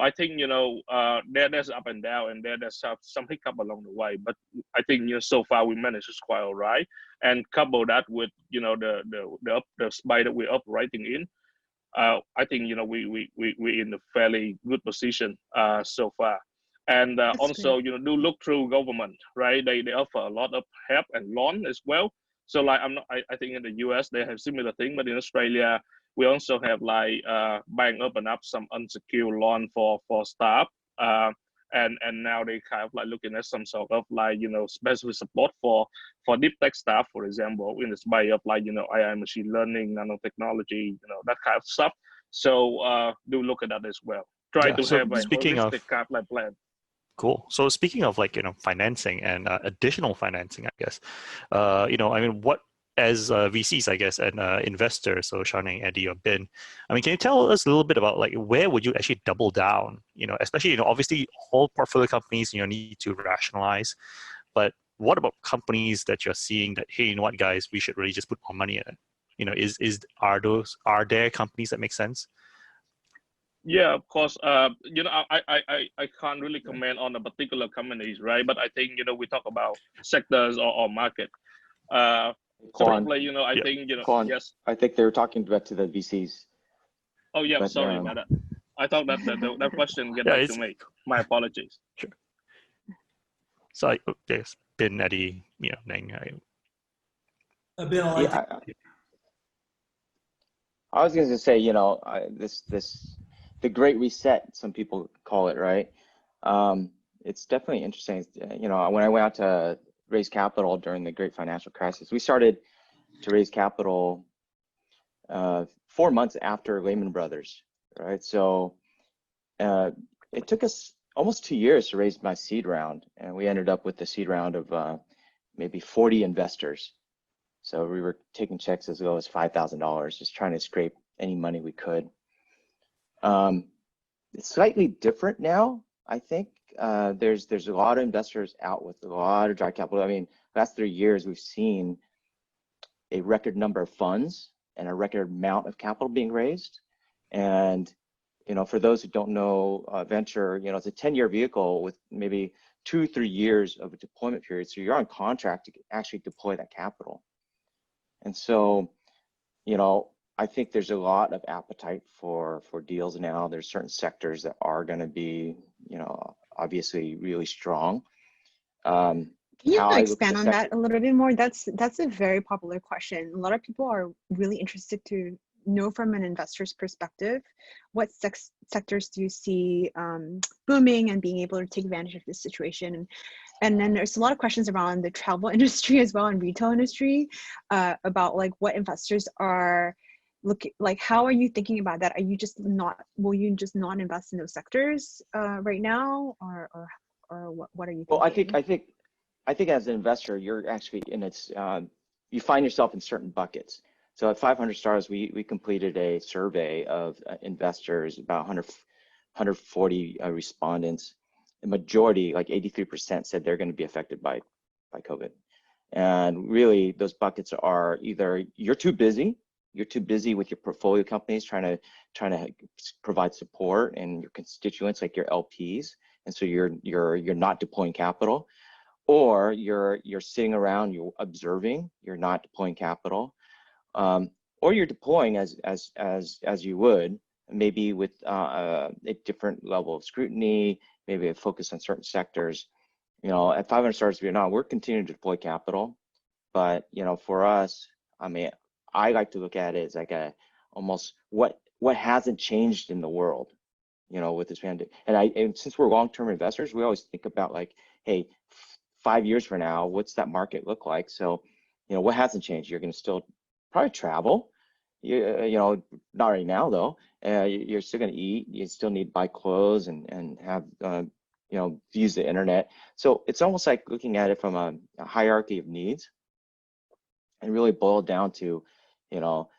I think there's up and down, and there's some hiccup along the way. But I think so far we managed it quite all right. And couple that with the space that we're operating in, I think we're in a fairly good position so far. And also do look through government, right? They offer a lot of help and loan as well. So like I think in the US they have similar thing, but in Australia we also have like bank open up some unsecured loan for staff, and now they kind of like looking at some sort of like special support for deep tech staff, for example, in the space of like AI, machine learning, nanotechnology, that kind of stuff. So do look at that as well. Try to have a holistic kind of like plan. Cool. So speaking of like financing and additional financing, I guess, I mean, what as VCs, I guess, and investors, so Shao-Ning, Eddy, or Binh, I mean, can you tell us a little bit about like where would you actually double down? Especially obviously all portfolio companies need to rationalize, but what about companies that you're seeing that, hey, you know what, guys, we should really just put more money in it? Are there companies that make sense? Yeah, of course. I can't really comment on the particular companies, right? But I think we talk about sectors or market. Quan, probably I think Quan, yes. I think they were talking back to the VCs. Oh yeah, but, sorry about that. I thought that question get back to me. My apologies. Sure. So there's Binh, Eddy, Ng. I was going to say, the Great Reset, some people call it, right? It's definitely interesting. When I went out to raise capital during the Great Financial Crisis, we started to raise capital 4 months after Lehman Brothers, right? So it took us almost 2 years to raise my seed round, and we ended up with the seed round of maybe 40 investors. So we were taking checks as low as $5,000, just trying to scrape any money we could. It's slightly different now, I think. There's a lot of investors out with a lot of dry capital. I mean, last 3 years, we've seen a record number of funds and a record amount of capital being raised. And, for those who don't know, venture, it's a 10-year vehicle with maybe 2 or 3 years of a deployment period. So you're on contract to actually deploy that capital. And so, I think there's a lot of appetite for deals now. There's certain sectors that are going to be, obviously really strong. Can you how I look at expand the on sector. that a little bit more? That's a very popular question. A lot of people are really interested to know from an investor's perspective, what sectors do you see booming and being able to take advantage of this situation? And then there's a lot of questions around the travel industry as well and retail industry about like what investors are looking like. How are you thinking about that? Are you just not? Will you just not invest in those sectors right now, or what are you thinking? Well, I think as an investor, you're actually in its. You find yourself in certain buckets. So at 500 Stars, we completed a survey of investors, about 140 respondents. The majority, like 83%, said they're going to be affected by COVID. And really, those buckets are either you're too busy with your portfolio companies trying to provide support and your constituents like your LPs, and so you're not deploying capital, or you're sitting around, you're observing, you're not deploying capital. Or you're deploying as you would, maybe with a different level of scrutiny, maybe a focus on certain sectors. You know, at 500 Stars Vietnam, we're continuing to deploy capital, but you know, for us, I mean, I like to look at it as like almost what hasn't changed in the world, you know, with this pandemic. And since we're long-term investors, we always think about like, hey, 5 years from now, what's that market look like? So, you know, what hasn't changed? You're going to still probably travel, you know, not right now though. You're still going to eat. You still need to buy clothes and have, you know, use the internet. So it's almost like looking at it from a hierarchy of needs, and really boil down to, you know,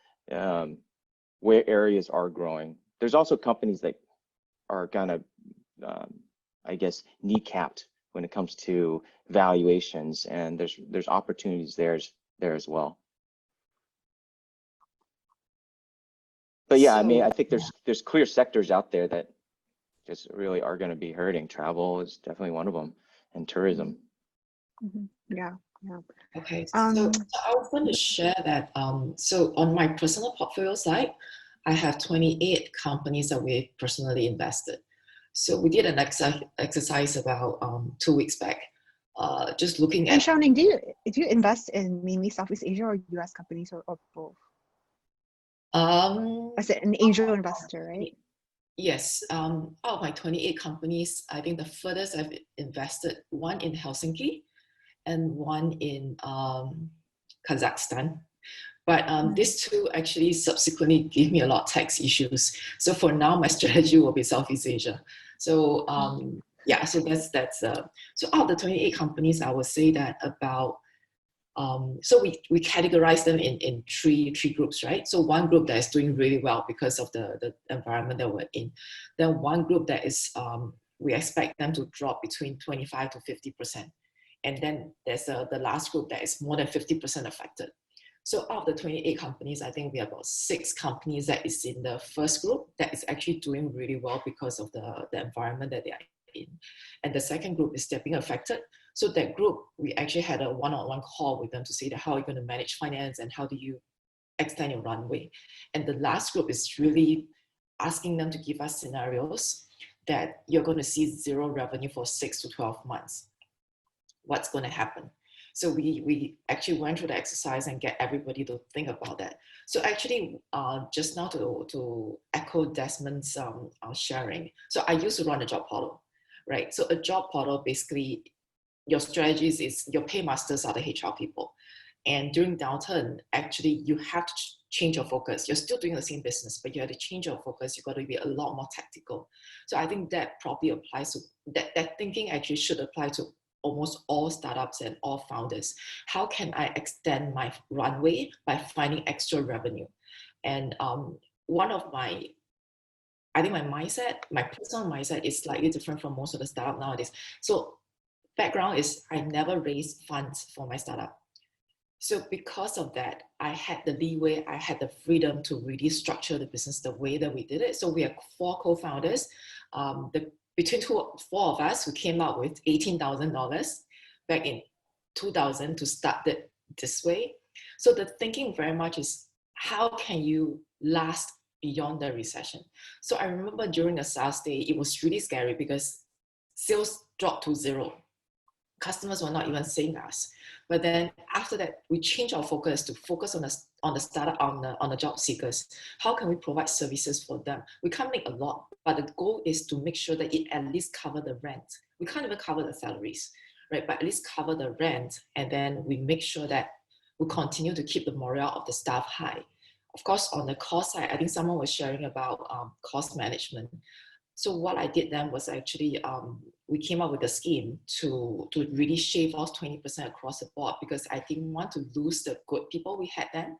where areas are growing. There's also companies that are kind of, I guess, kneecapped when it comes to valuations, and there's opportunities there as well. But yeah, I mean, I think there's clear sectors out there that just really are going to be hurting. Travel is definitely one of them, and tourism. Yeah. Okay, so I was going to share that. So on my personal portfolio side, I have 28 companies that we personally invested. So we did an exercise about 2 weeks back, just looking at. And Shao-Ning, do you invest in mainly Southeast Asia or US companies or both? As an angel investor, right? Yes. Out of my 28 companies, I think the furthest I've invested, one in Helsinki and one in Kazakhstan. But these two actually subsequently gave me a lot of tax issues. So for now, my strategy will be Southeast Asia. So yeah, so that's so out of the 28 companies, I would say that about so we categorize them in three groups, right? So one group that is doing really well because of the environment that we're in. Then one group that is we expect them to drop between 25 to 50%. And then there's the last group that is more than 50% affected. So out of the 28 companies, I think we have about 6 companies that is in the first group that is actually doing really well because of the environment that they are in. And the second group is they're being affected. So that group, we actually had a one-on-one call with them to say that how are you going to manage finance and how do you extend your runway. And the last group is really asking them to give us scenarios that you're going to see 0 revenue for 6 to 12 months. What's going to happen? So we actually went through the exercise and get everybody to think about that. So actually, just now to echo Desmond's sharing. So I used to run a job portal, right? So a job portal, basically, your strategies is your paymasters are the HR people. And during downturn, actually, you have to change your focus. You're still doing the same business, but you have to change your focus. You've got to be a lot more tactical. So I think that probably applies to, that thinking actually should apply to almost all startups and all founders. How can I extend my runway by finding extra revenue? And one of my, I think my mindset, my personal mindset is slightly different from most of the startup nowadays. So background is I never raised funds for my startup. So because of that, I had the leeway, I had the freedom to really structure the business the way that we did it. So we are 4 co-founders. Between 4 of us, we came up with $18,000 back in 2000 to start it this way. So the thinking very much is, how can you last beyond the recession? So I remember during the SARS day, it was really scary because sales dropped to 0. customers were not even seeing us. But then after that, we changed our focus to focus on the startup, on the job seekers. How can we provide services for them? We can't make a lot, but the goal is to make sure that it at least cover the rent. We can't even cover the salaries, right? But at least cover the rent, and then we make sure that we continue to keep the morale of the staff high. Of course, on the cost side, I think someone was sharing about cost management. So what I did then was actually, we came up with a scheme to really shave off 20% across the board, because I didn't want to lose the good people we had then,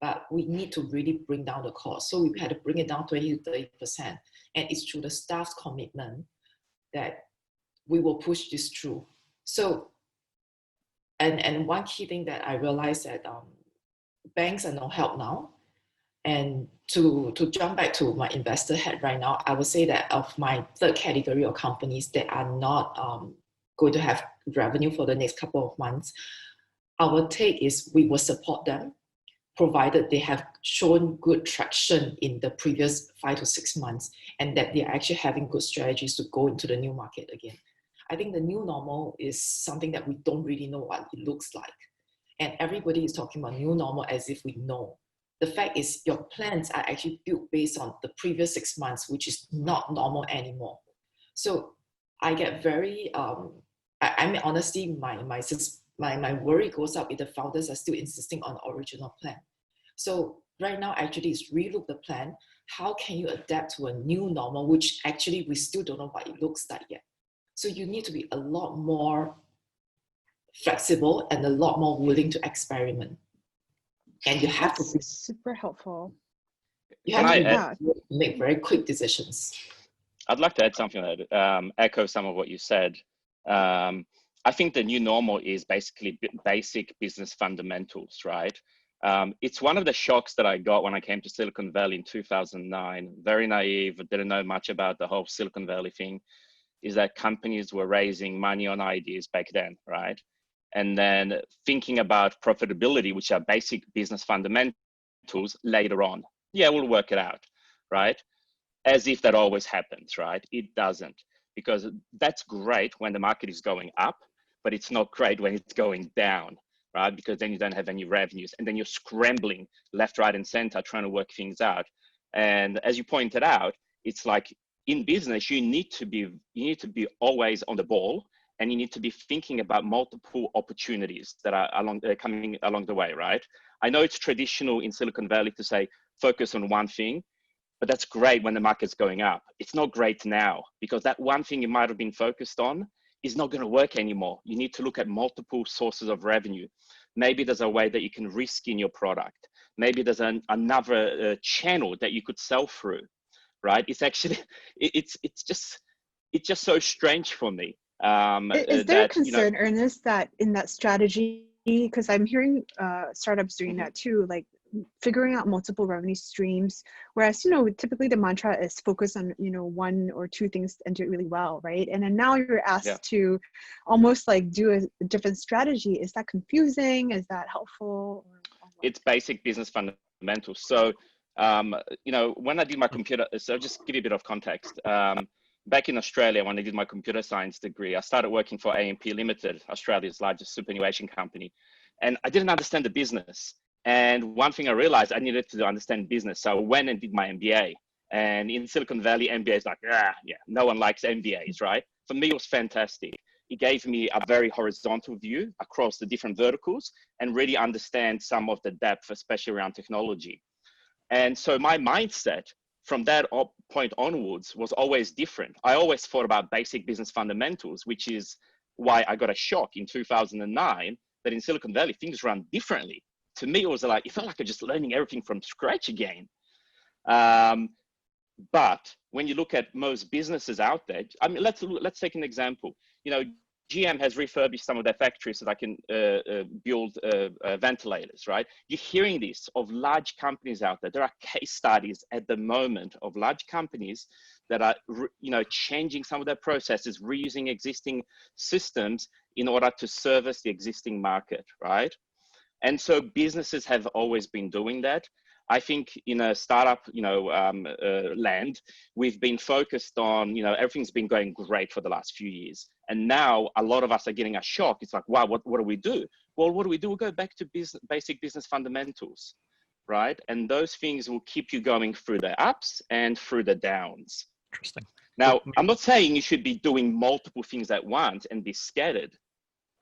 but we need to really bring down the cost. So we had to bring it down 20 to 30%. And it's through the staff's commitment that we will push this through. So, and one key thing that I realized that banks are no help now. And to jump back to my investor hat right now, I would say that of my third category of companies that are not going to have revenue for the next couple of months, our take is we will support them, provided they have shown good traction in the previous 5 to 6 months, and that they're actually having good strategies to go into the new market again. I think the new normal is something that we don't really know what it looks like. And everybody is talking about new normal as if we know. The fact is your plans are actually built based on the previous 6 months, which is not normal anymore. So I get very, I mean, honestly, my worry goes up if the founders are still insisting on the original plan. So right now, actually, is relook the plan. How can you adapt to a new normal, which actually we still don't know what it looks like yet. So you need to be a lot more flexible and a lot more willing to experiment. And you have to be super helpful. You have to make very quick decisions. I'd like to add something that echo some of what you said. I think the new normal is basically basic business fundamentals, right? It's one of the shocks that I got when I came to Silicon Valley in 2009. Very naive, didn't know much about the whole Silicon Valley thing, is that companies were raising money on ideas back then, right? And then thinking about profitability, which are basic business fundamentals, later on. Yeah, we'll work it out, right? As if that always happens, right? It doesn't, because that's great when the market is going up, but it's not great when it's going down, right? Because then you don't have any revenues, and then you're scrambling left, right, and center trying to work things out. And as you pointed out, it's like in business, you need to be always on the ball, and you need to be thinking about multiple opportunities that are coming along the way, right? I know it's traditional in Silicon Valley to say, focus on one thing, but that's great when the market's going up. It's not great now, because that one thing you might have been focused on is not going to work anymore. You need to look at multiple sources of revenue. Maybe there's a way that you can reskin your product. Maybe there's another channel that you could sell through, right? It's actually, it's just so strange for me. Is there a concern, Ernest, that in that strategy, because I'm hearing startups doing that too, like figuring out multiple revenue streams, whereas, you know, typically the mantra is focus on, you know, 1 or 2 things and do it really well, right? And then now you're asked to almost like do a different strategy. Is that confusing? Is that helpful? It's basic business fundamentals. So, you know, when I did my computer, so I'll just give you a bit of context. Back in Australia, when I did my computer science degree, I started working for AMP Limited, Australia's largest superannuation company. And I didn't understand the business. And one thing I realized, I needed to understand business. So I went and did my MBA. And in Silicon Valley, MBA is like, no one likes MBAs, right? For me, it was fantastic. It gave me a very horizontal view across the different verticals and really understand some of the depth, especially around technology. And so my mindset from that point onwards was always different. I always thought about basic business fundamentals, which is why I got a shock in 2009 that in Silicon Valley, things run differently. To me, it was like, it felt like I'm just learning everything from scratch again. But when you look at most businesses out there, I mean, let's take an example. You know, GM has refurbished some of their factories so they can build ventilators, right? You're hearing this of large companies out there. There are case studies at the moment of large companies that are, you know, changing some of their processes, reusing existing systems in order to service the existing market, right? And so businesses have always been doing that. I think in a startup, land, we've been focused on, everything's been going great for the last few years. And now a lot of us are getting a shock. It's like, wow, what do we do? Well, what do? We'll go back to basic business fundamentals, right? And those things will keep you going through the ups and through the downs. Interesting. Now, I'm not saying you should be doing multiple things at once and be scattered,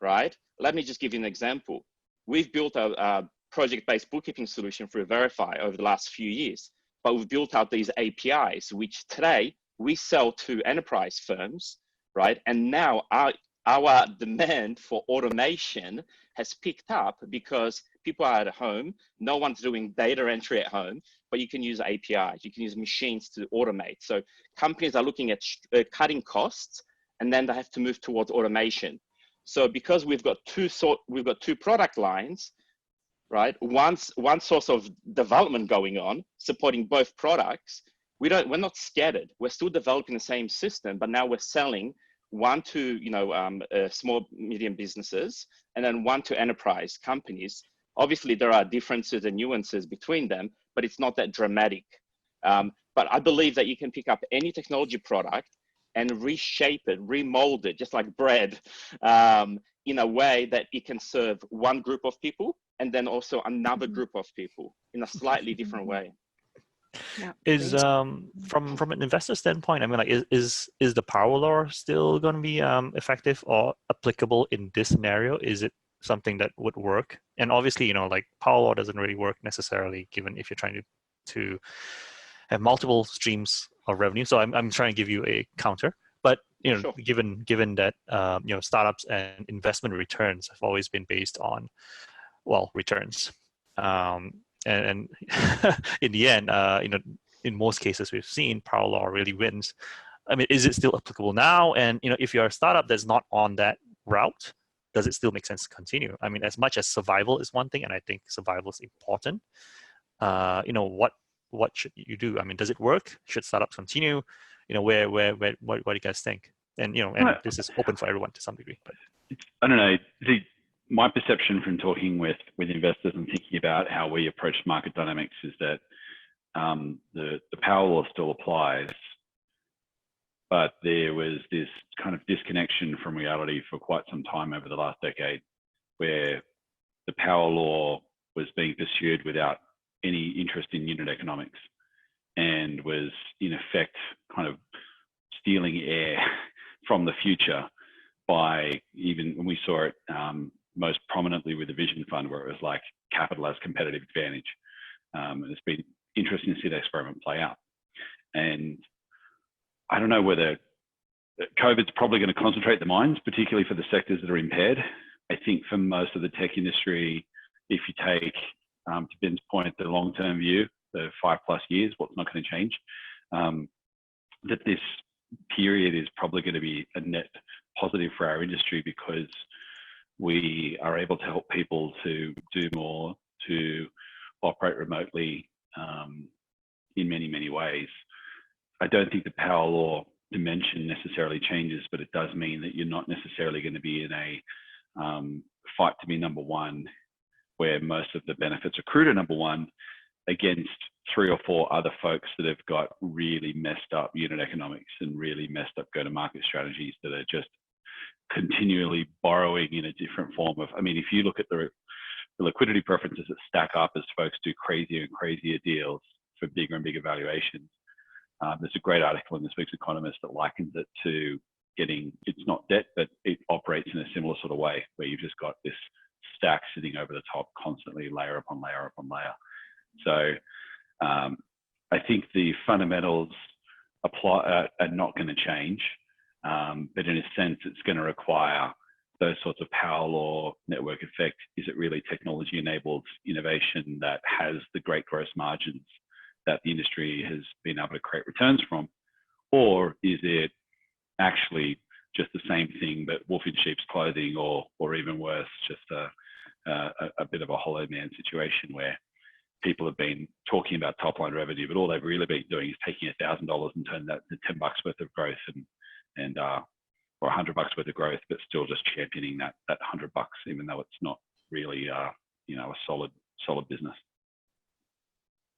right? Let me just give you an example. We've built a project-based bookkeeping solution through Veryfi over the last few years, but we've built out these APIs, which today we sell to enterprise firms, right? And now our demand for automation has picked up because people are at home, no one's doing data entry at home, but you can use APIs, you can use machines to automate. So companies are looking at cutting costs, and then they have to move towards automation. So because we've got two product lines, right? One source of development going on, supporting both products. We're not scattered. We're still developing the same system, but now we're selling one to small, medium businesses, and then one to enterprise companies. Obviously, there are differences and nuances between them, but it's not that dramatic. But I believe that you can pick up any technology product and reshape it, remold it, just like bread, in a way that it can serve one group of people and then also another group of people in a slightly different way. Yeah. Is from an investor standpoint, I mean, like, is the power law still going to be effective or applicable in this scenario? Is it something that would work? And obviously, like, power law doesn't really work necessarily, given if you're trying to have multiple streams of revenue. So I'm trying to give you a counter. But Sure. given that startups and investment returns have always been based on, well, returns. And in the end, in most cases we've seen, power law really wins. I mean, is it still applicable now? And if you're a startup that's not on that route, does it still make sense to continue? I mean, as much as survival is one thing, and I think survival is important, what should you do? I mean, does it work? Should startups continue? What do you guys think? And and this is open for everyone to some degree. But I don't know. My perception from talking with investors and thinking about how we approach market dynamics is that the power law still applies, but there was this kind of disconnection from reality for quite some time over the last decade, where the power law was being pursued without any interest in unit economics and was in effect kind of stealing air from the future by, even when we saw it most prominently with the Vision Fund, where it was like capital as competitive advantage. And it's been interesting to see that experiment play out. And I don't know whether COVID's probably going to concentrate the minds, particularly for the sectors that are impaired. I think for most of the tech industry, if you take, to Ben's point, the long-term view, the 5+ years, what's not going to change, that this period is probably going to be a net positive for our industry, because we are able to help people to do more, to operate remotely in many, many ways. I don't think the power law dimension necessarily changes, but it does mean that you're not necessarily going to be in a fight to be number one, where most of the benefits accrue to number one against 3 or 4 other folks that have got really messed up unit economics and really messed up go-to-market strategies that are just continually borrowing in a different form of, I mean, if you look at the liquidity preferences that stack up as folks do crazier and crazier deals for bigger and bigger valuations, there's a great article in this week's Economist that likens it to getting, it's not debt, but it operates in a similar sort of way, where you've just got this stack sitting over the top constantly, layer upon layer upon layer. So I think the fundamentals are not going to change, but in a sense, it's going to require those sorts of power law, network effect. Is it really technology-enabled innovation that has the great gross margins that the industry has been able to create returns from? Or is it actually just the same thing, but wolf in sheep's clothing, or even worse, just a bit of a hollow man situation where people have been talking about top line revenue, but all they've really been doing is taking $1,000 and turning that to $10 worth of growth or $100 worth of growth, but still just championing that $100, even though it's not really a solid business.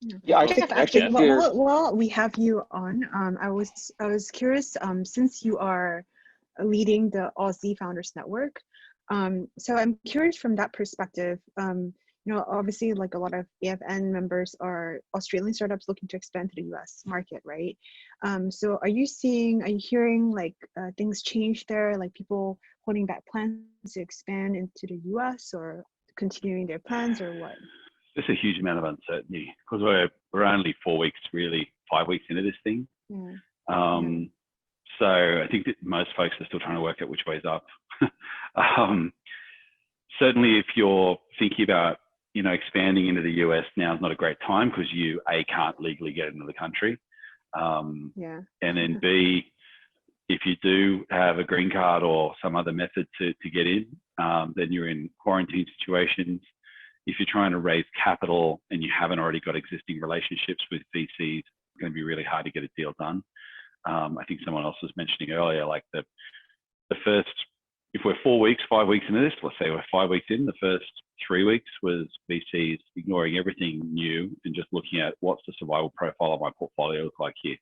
Yeah, I Geoff, think actually while we have you on, I was curious, since you are leading the Aussie Founders Network, so I'm curious from that perspective. You know, obviously, like a lot of AFN members are Australian startups looking to expand to the US market, right? So are you hearing like things change there, like people holding back plans to expand into the US or continuing their plans, or what? There's a huge amount of uncertainty because we're only 4 weeks, really 5 weeks into this thing. Yeah. So I think that most folks are still trying to work out which way's up. Certainly, if you're thinking about expanding into the US, now is not a great time because you can't legally get into the country, and then B, if you do have a green card or some other method to get in, then you're in quarantine situations. If you're trying to raise capital and you haven't already got existing relationships with VCs, it's going to be really hard to get a deal done. I think someone else was mentioning earlier, like the first, if we're 4 weeks, 5 weeks into this, let's say we're 5 weeks in, the first 3 weeks was VCs ignoring everything new and just looking at what's the survival profile of my portfolio look like here,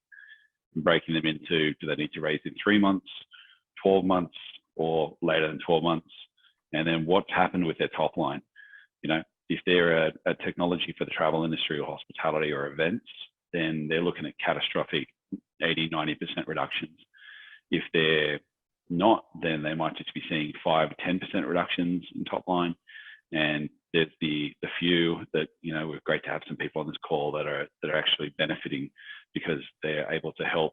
and breaking them into, do they need to raise in 3 months, 12 months, or later than 12 months? And then what's happened with their top line? If they're a technology for the travel industry or hospitality or events, then they're looking at catastrophic 80, 90% reductions. If they're not, then they might just be seeing 5, 10% reductions in top line. And there's the few that, we're great to have some people on this call that are actually benefiting because they're able to help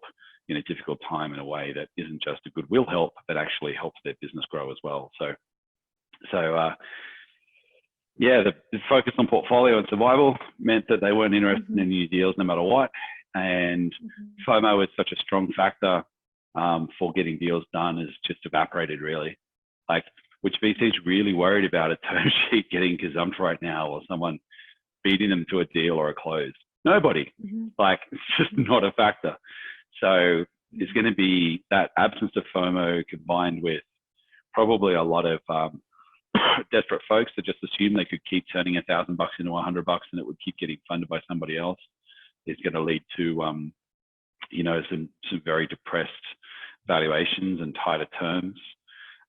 in a difficult time in a way that isn't just a goodwill help, but actually helps their business grow as well. So the focus on portfolio and survival meant that they weren't interested in new deals no matter what. And FOMO is such a strong factor for getting deals done has just evaporated, really. Like, which VC's really worried about a term sheet getting gazumped right now, or someone beating them to a deal or a close? Nobody. Like, it's just not a factor. So it's going to be that absence of FOMO combined with probably a lot of desperate folks that just assume they could keep turning $1,000 into $100 and it would keep getting funded by somebody else, is going to lead to some very depressed valuations and tighter terms.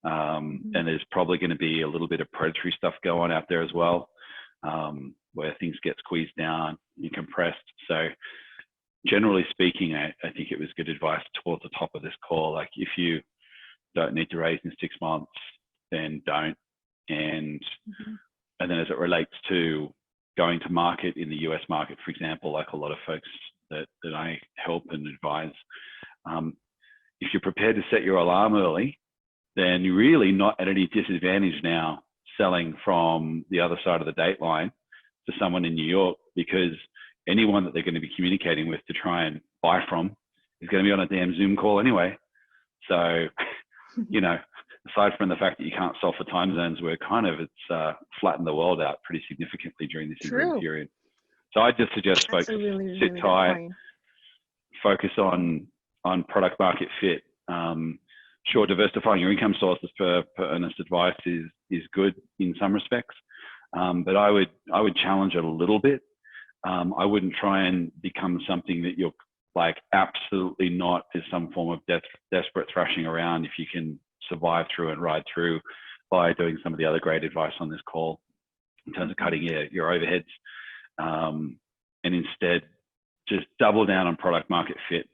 And there's probably going to be a little bit of predatory stuff going out there as well, where things get squeezed down and compressed. So generally speaking, I think it was good advice towards the top of this call. Like, if you don't need to raise in 6 months, then don't. And then as it relates to going to market in the US market, for example, like a lot of folks that I help and advise, if you're prepared to set your alarm early, then you're really not at any disadvantage now selling from the other side of the date line to someone in New York, because anyone that they're going to be communicating with to try and buy from is going to be on a damn Zoom call anyway. So, aside from the fact that you can't solve for time zones, it's flattened the world out pretty significantly during this interim period. So I just suggest folks sit tight, focus on product market fit. Sure, diversifying your income sources per Ernest's advice is good in some respects, but I would challenge it a little bit. I wouldn't try and become something that you're like absolutely not is some form of desperate thrashing around if you can survive through and ride through by doing some of the other great advice on this call in terms of cutting your overheads, and instead just double down on product market fit.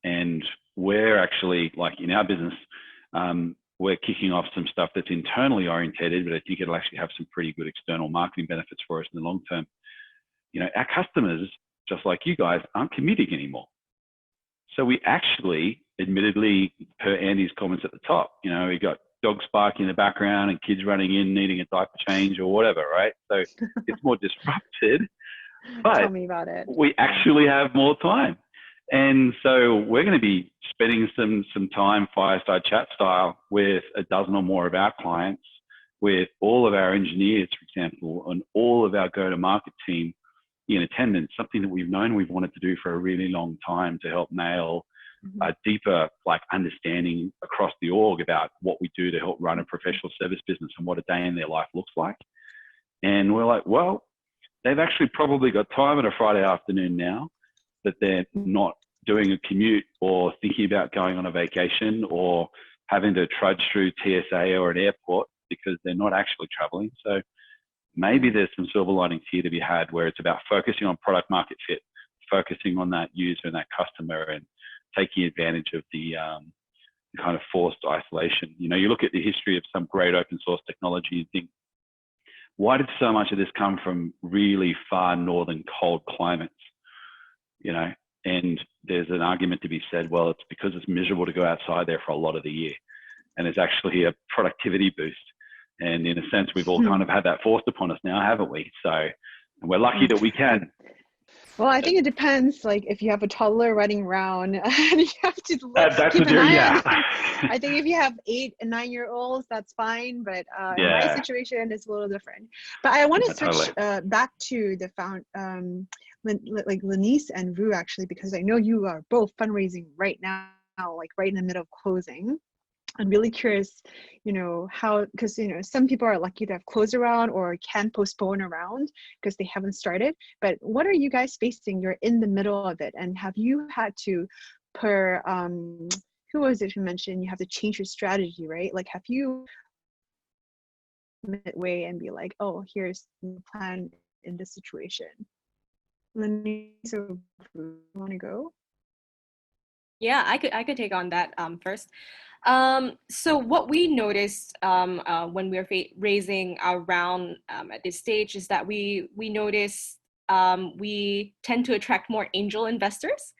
And we're actually, like in our business, we're kicking off some stuff that's internally orientated, but I think it'll actually have some pretty good external marketing benefits for us in the long term. Our customers, just like you guys, aren't commuting anymore. So we actually, admittedly, per Andy's comments at the top, we got dogs barking in the background and kids running in needing a diaper change or whatever, right? So it's more disrupted, but tell me about it. We actually have more time. And so we're going to be spending some time fireside chat style with a dozen or more of our clients, with all of our engineers, for example, and all of our go-to-market team in attendance, something that we've known we've wanted to do for a really long time to help nail a deeper understanding across the org about what we do to help run a professional service business and what a day in their life looks like. And we're like, well, they've actually probably got time on a Friday afternoon now that they're not doing a commute or thinking about going on a vacation or having to trudge through TSA or an airport because they're not actually traveling. So maybe there's some silver linings here to be had where it's about focusing on product market fit, focusing on that user and that customer and taking advantage of the kind of forced isolation. You know, you look at the history of some great open source technology and think, why did so much of this come from really far northern cold climates? You know, and there's an argument to be said, well, it's because it's miserable to go outside there for a lot of the year. And it's actually a productivity boost. And in a sense, we've all kind of had that forced upon us now, haven't we? So and we're lucky that we can. Well, I think it depends. Like if you have a toddler running around, and you have to keep an eye on. I think if you have 8 and 9-year-olds, that's fine. But in my situation, it's a little different. But I want to switch back to the like Lennise and Vu actually, because I know you are both fundraising right now, like right in the middle of closing. I'm really curious, you know, how, because, you know, some people are lucky to have closed a round or can postpone a round because they haven't started. But what are you guys facing? You're in the middle of it. And have you had to, who was it who mentioned you have to change your strategy, right? Like, have you midway and be like, oh, here's the plan in this situation? Lennise, so you want to go? Yeah, I could take on that first. So what we noticed when we're raising our round at this stage is that we notice we tend to attract more angel investors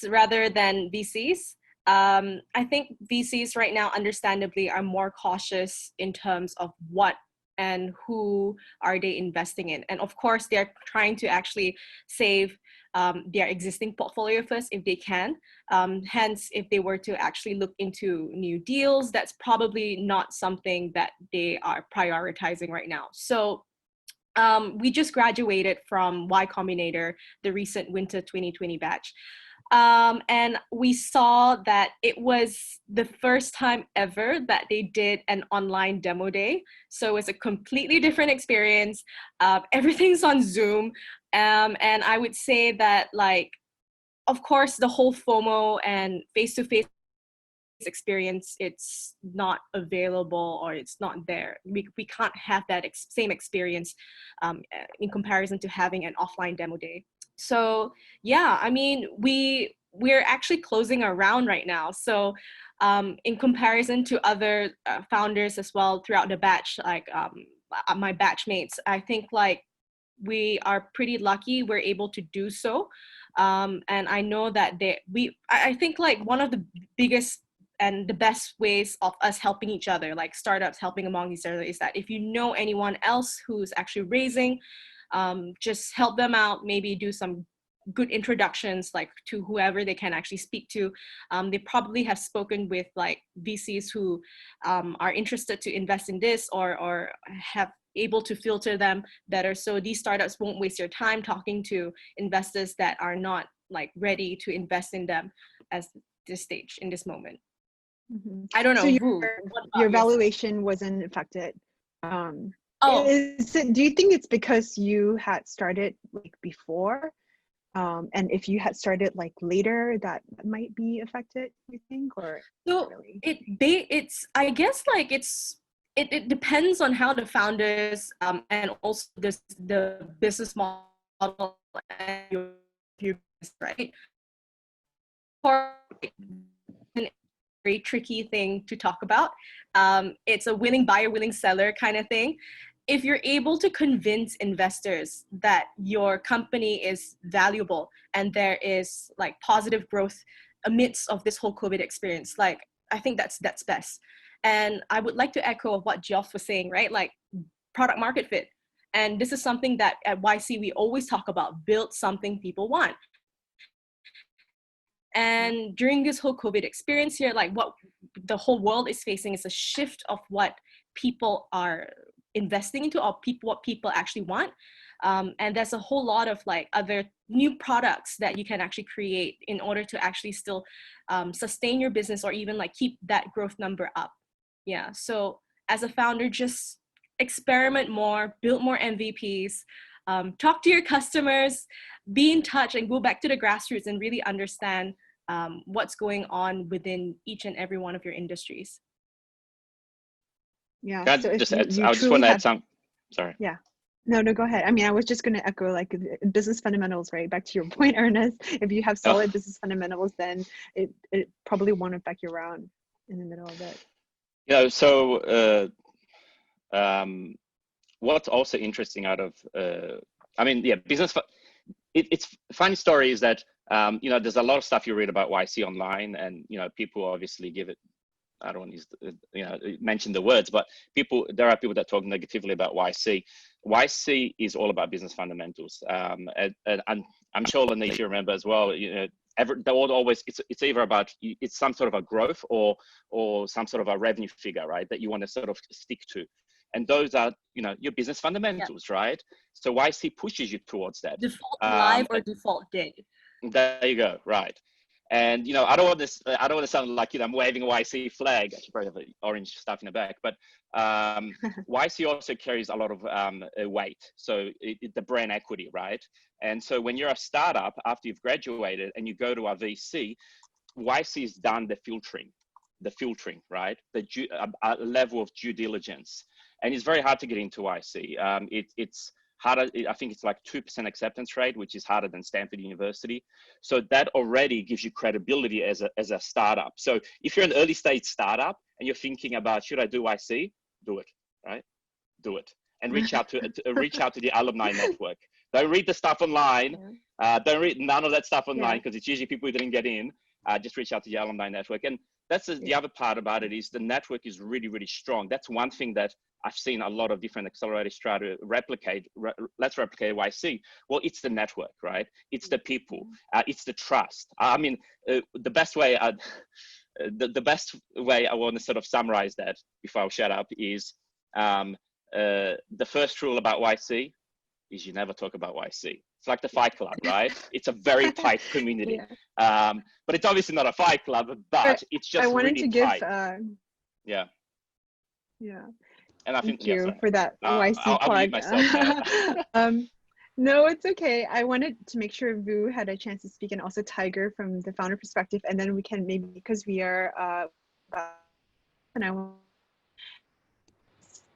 rather than VCs. I think VCs right now, understandably, are more cautious in terms of what and who are they investing in. And of course, they're trying to actually save their existing portfolio first if they can. Hence, if they were to actually look into new deals, that's probably not something that they are prioritizing right now. So we just graduated from Y Combinator, the recent winter 2020 batch. And we saw that it was the first time ever that they did an online demo day. So it's a completely different experience. Everything's on Zoom. And I would say that, like, of course, the whole FOMO and face-to-face experience, it's not available or it's not there. We can't have that same experience in comparison to having an offline demo day. So yeah, I mean, we're actually closing our round right now. So in comparison to other founders as well throughout the batch, like my batchmates, I think like we are pretty lucky we're able to do so. And I know that I think like one of the biggest and the best ways of us helping each other, like startups helping among each other, is that if you know anyone else who's actually raising, just help them out, maybe do some good introductions like to whoever they can actually speak to. They probably have spoken with like VCs who are interested to invest in this or have able to filter them better. So these startups won't waste your time talking to investors that are not like ready to invest in them at this stage, in this moment. Mm-hmm. I don't know. So your valuation wasn't affected. Do you think it's because you had started like before? And if you had started like later, that might be affected, you think, or so really? It's I guess like it depends on how the founders and also the business model and your right. A very tricky thing to talk about. It's a willing buyer, willing seller kind of thing. If you're able to convince investors that your company is valuable and there is like positive growth amidst of this whole COVID experience, like I think that's best. And I would like to echo what Geoff was saying, right? Like product market fit. And this is something that at YC we always talk about, build something people want. And during this whole COVID experience here, like what the whole world is facing is a shift of what people are investing into or what people actually want. And there's a whole lot of like other new products that you can actually create in order to actually still sustain your business or even like keep that growth number up. Yeah, so as a founder, just experiment more, build more MVPs, talk to your customers, be in touch, and go back to the grassroots and really understand what's going on within each and every one of your industries. Yeah. I So if just you, add, you I just truly want to have, add some. Sorry. yeah. No, go ahead. I mean, I was just going to echo like business fundamentals, right? Back to your point, Ernest. If you have solid business fundamentals, then it probably won't affect you around in the middle of it. You know, so what's also interesting out of, I mean, yeah, business. It's funny story is that you know, there's a lot of stuff you read about YC online, and you know, people obviously give it. I don't want to use, you know, mention the words, but there are people that talk negatively about YC. YC is all about business fundamentals, and I'm sure Lennise, you remember as well. You know, it's either about, it's some sort of a growth or some sort of a revenue figure, right? That you want to sort of stick to, and those are, you know, your business fundamentals, right? So YC pushes you towards that. Default live or default dead. There you go, right? And you know, I don't want to sound like, you know, I'm waving a YC flag. I should probably have the orange stuff in the back, but YC also carries a lot of weight. So the brand equity, right? And so when you're a startup after you've graduated and you go to a VC, YC's done the filtering, right? A level of due diligence, and it's very hard to get into YC. It's harder. I think it's like 2% acceptance rate, which is harder than Stanford University. So that already gives you credibility as a startup. So if you're an early stage startup and you're thinking about, should I do YC? Do it, right? Do it, and reach out to the alumni network. Don't read the stuff online. Don't read none of that stuff online, because it's usually people who didn't get in. Just reach out to the alumni network. And that's the other part about it, is the network is really, really strong. That's one thing that I've seen a lot of different accelerators try to replicate. Let's replicate YC. Well, it's the network, right? It's the people. It's the trust. I mean, the best way I want to sort of summarize that before I shut up is the first rule about YC is you never talk about YC. It's like the Fight Club, right? It's a very tight community. But it's obviously not a Fight Club, but it's just really tight. Yeah. And I think, Thank you for that YC I'll plug. mute myself now. No, it's okay. I wanted to make sure Vu had a chance to speak, and also Tiger from the founder perspective, and then we can maybe, because we are, and I want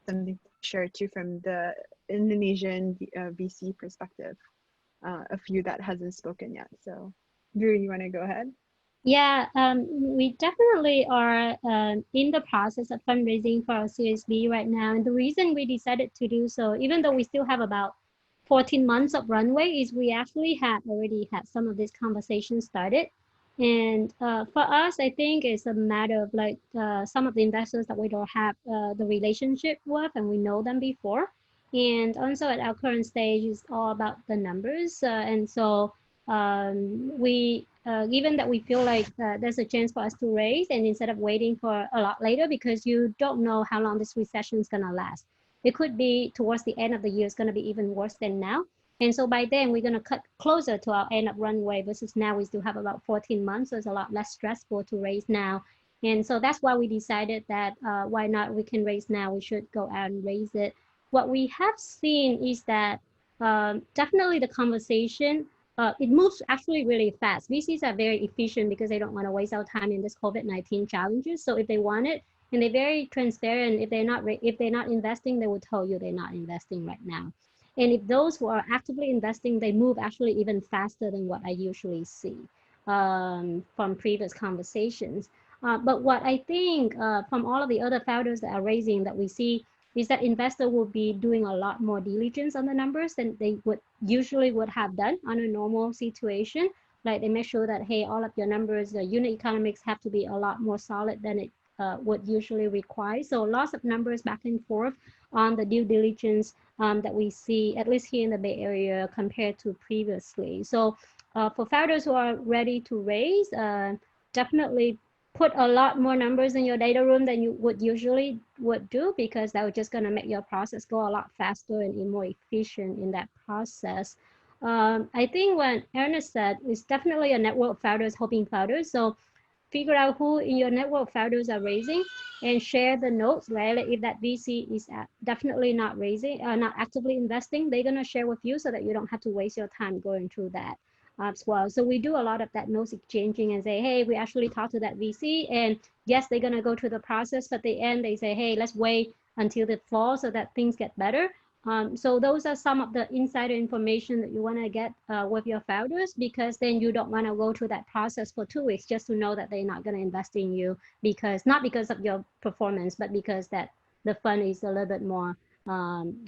something to share too from the Indonesian VC perspective, a few that hasn't spoken yet. So Vu, you want to go ahead? Yeah, we definitely are in the process of fundraising for our Series B right now. And the reason we decided to do so, even though we still have about 14 months of runway, is we actually already had some of these conversations started. And for us, I think it's a matter of like some of the investors that we don't have the relationship with, and we know them before. And also at our current stage, it's all about the numbers. And so given that we feel like there's a chance for us to raise, and instead of waiting for a lot later, because you don't know how long this recession is going to last. It could be towards the end of the year, it's going to be even worse than now. And so by then we're going to cut closer to our end of runway, versus now we still have about 14 months. So it's a lot less stressful to raise now. And so that's why we decided that why not, we can raise now, we should go out and raise it. What we have seen is that definitely the conversation, it moves actually really fast. VCs are very efficient because they don't want to waste our time in this COVID-19 challenges. So if they want it, and they're very transparent, if they're not investing, they will tell you they're not investing right now. And if those who are actively investing, they move actually even faster than what I usually see from previous conversations. But what I think from all of the other founders that are raising that we see is that investors will be doing a lot more diligence on the numbers than they would have done on a normal situation. Like they make sure that, hey, all of your numbers, the unit economics have to be a lot more solid than it would usually require. So lots of numbers back and forth on the due diligence that we see, at least here in the Bay Area, compared to previously. So for founders who are ready to raise, definitely put a lot more numbers in your data room than you would usually do, because that would just going to make your process go a lot faster and be more efficient in that process. I think what Ernest said is definitely a network of founders helping founders. So figure out who in your network founders are raising and share the notes, right? Like if that VC is definitely not raising, not actively investing, they're gonna share with you so that you don't have to waste your time going through that as well. So we do a lot of that notes exchanging and say, hey, we actually talked to that VC, and yes, they're gonna go through the process, but at the end they say, hey, let's wait until the fall so that things get better. So those are some of the insider information that you want to get with your founders, because then you don't want to go through that process for 2 weeks just to know that they're not going to invest in you, because not because of your performance, but because that the fund is a little bit more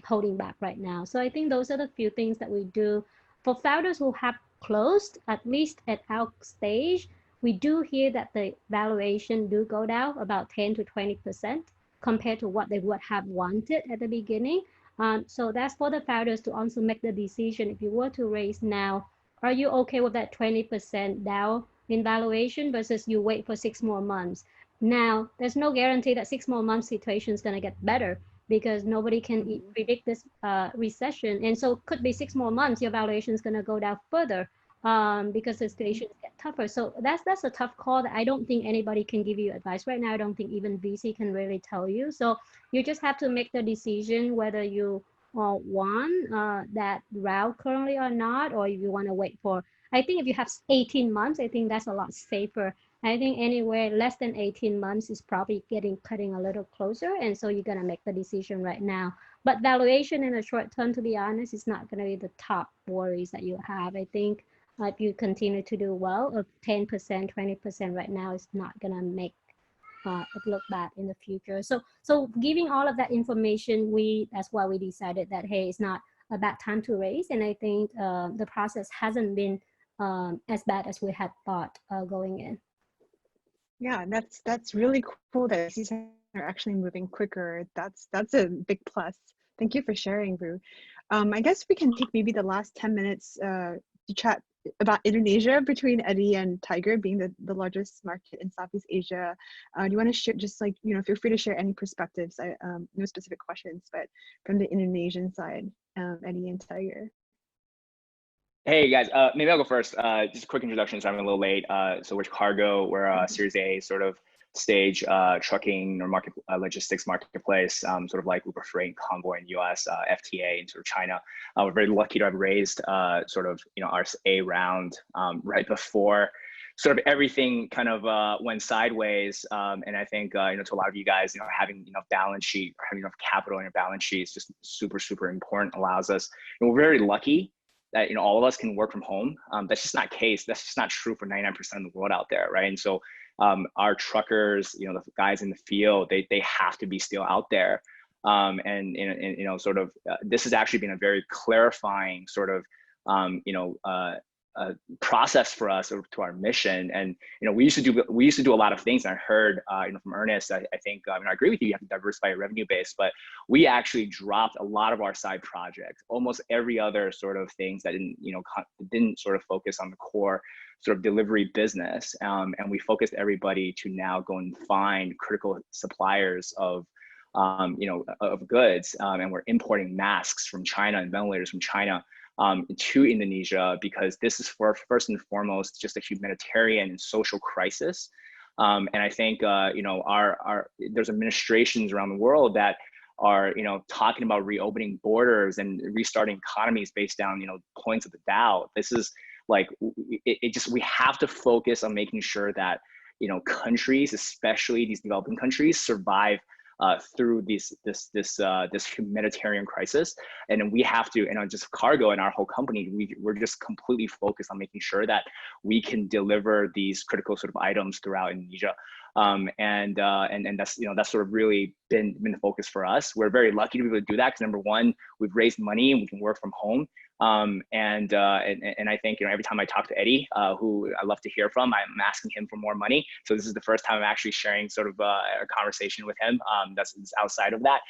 holding back right now. So I think those are the few things that we do for founders who have closed, at least at our stage. We do hear that the valuation do go down about 10 to 20% compared to what they would have wanted at the beginning. So that's for the founders to also make the decision. If you were to raise now, are you okay with that 20% down in valuation versus you wait for 6 more months? Now, there's no guarantee that 6 more months situation is going to get better, because nobody can predict this recession. And so could be 6 more months, your valuation is going to go down further because the situations get tougher. So that's a tough call that I don't think anybody can give you advice right now. I don't think even VC can really tell you. So you just have to make the decision whether you want that route currently or not, or if you want to wait for, I think if you have 18 months, I think that's a lot safer. I think anywhere less than 18 months is probably cutting a little closer. And so you're going to make the decision right now. But valuation in the short term, to be honest, is not going to be the top worries that you have. I think if you continue to do well, 10%, 20% right now is not going to make it look bad in the future. So giving all of that information, that's why we decided that, hey, it's not a bad time to raise. And I think the process hasn't been as bad as we had thought going in. Yeah, that's really cool that these are actually moving quicker. That's a big plus. Thank you for sharing, Vu. I guess we can take maybe the last 10 minutes to chat about Indonesia, between Eddy and Tiger being the largest market in Southeast Asia. Do you want to share, just like, feel free to share any perspectives, no specific questions, but from the Indonesian side, Eddy and Tiger. Hey guys, maybe I'll go first. Just a quick introduction, so I'm a little late. So we're Kargo, we're a Series A sort of stage trucking or market logistics marketplace, sort of like Uber Freight, Convoy in US, FTA in sort of China. We're very lucky to have raised sort of our A round right before sort of everything kind of went sideways. And I think to a lot of you guys, having enough balance sheet or having enough capital in your balance sheet is just super important. Allows us, we're very lucky that all of us can work from home. That's just not case. That's just not true for 99% of the world out there, right? And so our truckers, the guys in the field, they have to be still out there. And sort of this has actually been a very clarifying sort of process for us to our mission. And we used to do a lot of things. And I heard from Ernest, I think I agree with you. You have to diversify your revenue base, but we actually dropped a lot of our side projects, almost every other sort of things that didn't sort of focus on the core sort of delivery business. And we focused everybody to now go and find critical suppliers of goods. And we're importing masks from China and ventilators from China to Indonesia, because this is first and foremost just a humanitarian and social crisis. And I think there's administrations around the world that are talking about reopening borders and restarting economies based on points of the Dow. This is like we have to focus on making sure that countries, especially these developing countries, survive through this humanitarian crisis. And then we have to, just Kargo and our whole company, we're just completely focused on making sure that we can deliver these critical sort of items throughout Indonesia. And that's sort of really been the focus for us. We're very lucky to be able to do that because, number one, we've raised money and we can work from home. And I think every time I talk to Eddy, who I love to hear from, I'm asking him for more money. So this is the first time I'm actually sharing sort of a conversation with him. That's outside of that,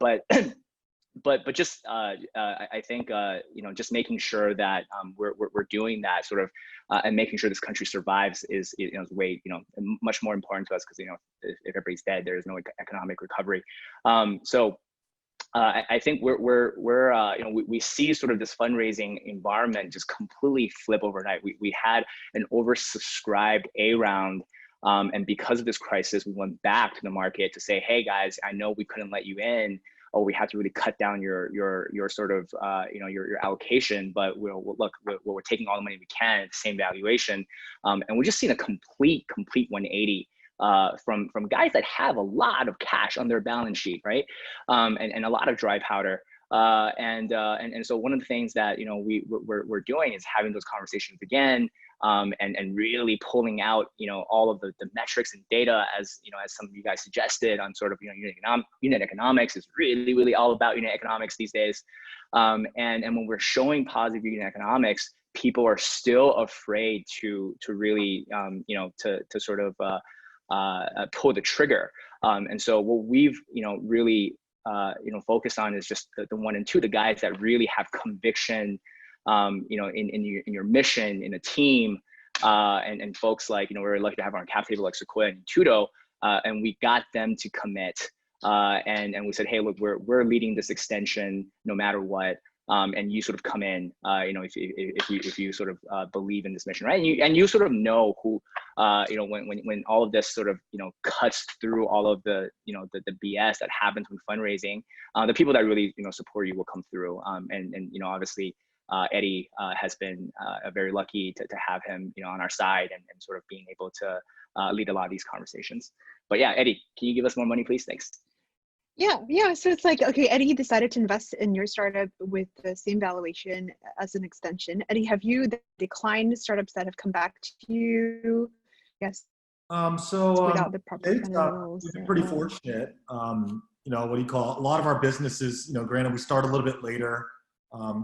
but just I think just making sure that we're doing that sort of and making sure this country survives is way much more important to us, because if everybody's dead, there is no economic recovery. So I think we see sort of this fundraising environment just completely flip overnight. We had an oversubscribed A round And because of this crisis, we went back to the market to say, hey guys, I know we couldn't let you in, or we had to really cut down your sort of your allocation, but we're taking all the money we can at the same valuation, and we're just seeing a complete 180 from guys that have a lot of cash on their balance sheet, right, and a lot of dry powder. And so one of the things that we're doing is having those conversations again, and really pulling out all of the metrics and data, as as some of you guys suggested, on sort of unit economics is really all about unit economics these days. And when we're showing positive unit economics, people are still afraid to really to sort of pull the trigger. And so what we've really focused on is just the 1 and 2, the guys that really have conviction, in your mission, in a team, and folks like, we're lucky to have on our cap table like Sequoia and Intudo, and we got them to commit, and we said, hey, look, we're leading this extension no matter what, and you sort of come in, if you sort of believe in this mission, right? And you sort of know who, when all of this sort of cuts through all of the the BS that happens when fundraising, the people that really support you will come through, and obviously. Eddy has been very lucky to have him, on our side, and sort of being able to lead a lot of these conversations. But yeah, Eddy, can you give us more money, please? Thanks. Yeah. So it's like, okay, Eddy decided to invest in your startup with the same valuation as an extension. Eddy, have you declined startups that have come back to you? Yes. Without the proper rules. We've been pretty fortunate. What do you call it? A lot of our businesses, granted, we start a little bit later.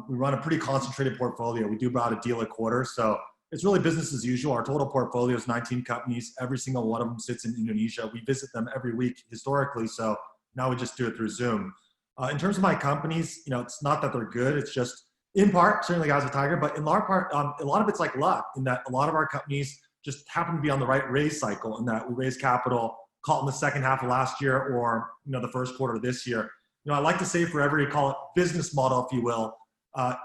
We run a pretty concentrated portfolio. We do about a deal a quarter. So it's really business as usual. Our total portfolio is 19 companies. Every single one of them sits in Indonesia. We visit them every week historically. So now we just do it through Zoom. In terms of my companies, it's not that they're good. It's just in part, certainly guys with Tiger, but in large part, a lot of it's like luck, in that a lot of our companies just happen to be on the right raise cycle, in that we raised capital, call it in the second half of last year, or the first quarter of this year. I like to say for every, call it business model, if you will,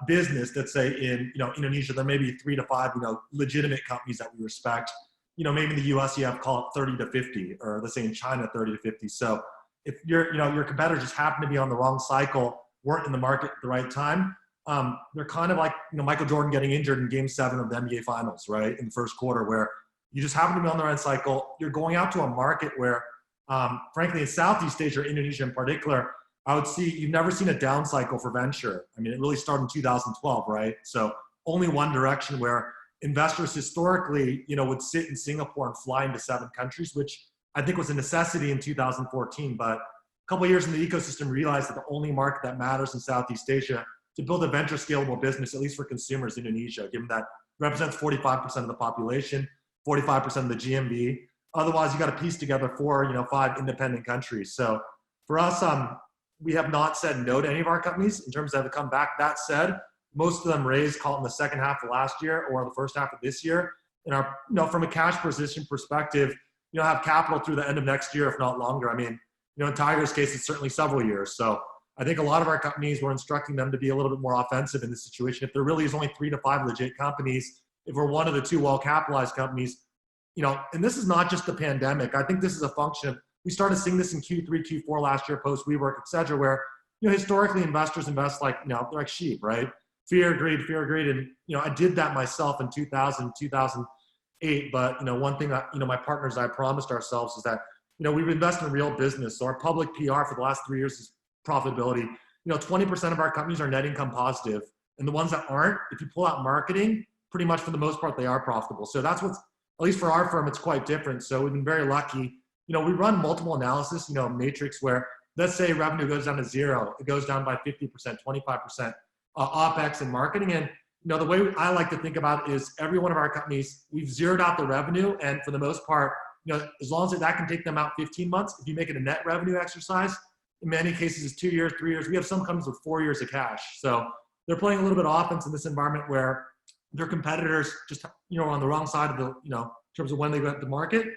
business that say in Indonesia, there may be 3 to 5 legitimate companies that we respect. Maybe in the US you have, call it 30 to 50, or let's say in China 30 to 50. So if your competitors just happen to be on the wrong cycle, weren't in the market at the right time, they're kind of like Michael Jordan getting injured in Game 7 of the NBA Finals, right, in the first quarter, where you just happen to be on the right cycle. You're going out to a market where, frankly, in Southeast Asia, or Indonesia in particular, I would see you've never seen a down cycle for venture. I mean, it really started in 2012, right? So only one direction, where investors historically, would sit in Singapore and fly into 7 countries, which I think was a necessity in 2014. But a couple of years in the ecosystem, realized that the only market that matters in Southeast Asia to build a venture scalable business, at least for consumers, Indonesia, given that represents 45% of the population, 45% of the GMV. Otherwise, you got to piece together 4, 5 independent countries. So for us, we have not said no to any of our companies in terms of have come back. That said, most of them raised, call it in the second half of last year or the first half of this year. And our, from a cash position perspective, have capital through the end of next year, if not longer. I mean, in Tiger's case, it's certainly several years. So I think a lot of our companies, we're instructing them to be a little bit more offensive in this situation. If there really is only 3 to 5 legit companies, if we're one of the 2 well-capitalized companies, and this is not just the pandemic. I think this is a function of, we started seeing this in Q3, Q4 last year, post WeWork, et cetera, where, historically investors invest like, they're like sheep, right? Fear, greed. And, I did that myself in 2000, 2008. But, one thing that, my partners and I promised ourselves is that, we've invested in real business. So our public PR for the last 3 years is profitability. 20% of our companies are net income positive. And the ones that aren't, if you pull out marketing, pretty much for the most part, they are profitable. So that's what's, at least for our firm, it's quite different. So we've been very lucky. We run multiple analysis, matrix where, let's say revenue goes down to 0, it goes down by 50%, 25%, OpEx and marketing. And, the way I like to think about it is every one of our companies, we've zeroed out the revenue. And for the most part, as long as that can take them out 15 months, if you make it a net revenue exercise, in many cases it's 2 years, 3 years. We have some companies with 4 years of cash. So they're playing a little bit of offense in this environment where their competitors just, are on the wrong side of the, in terms of when they go to the market.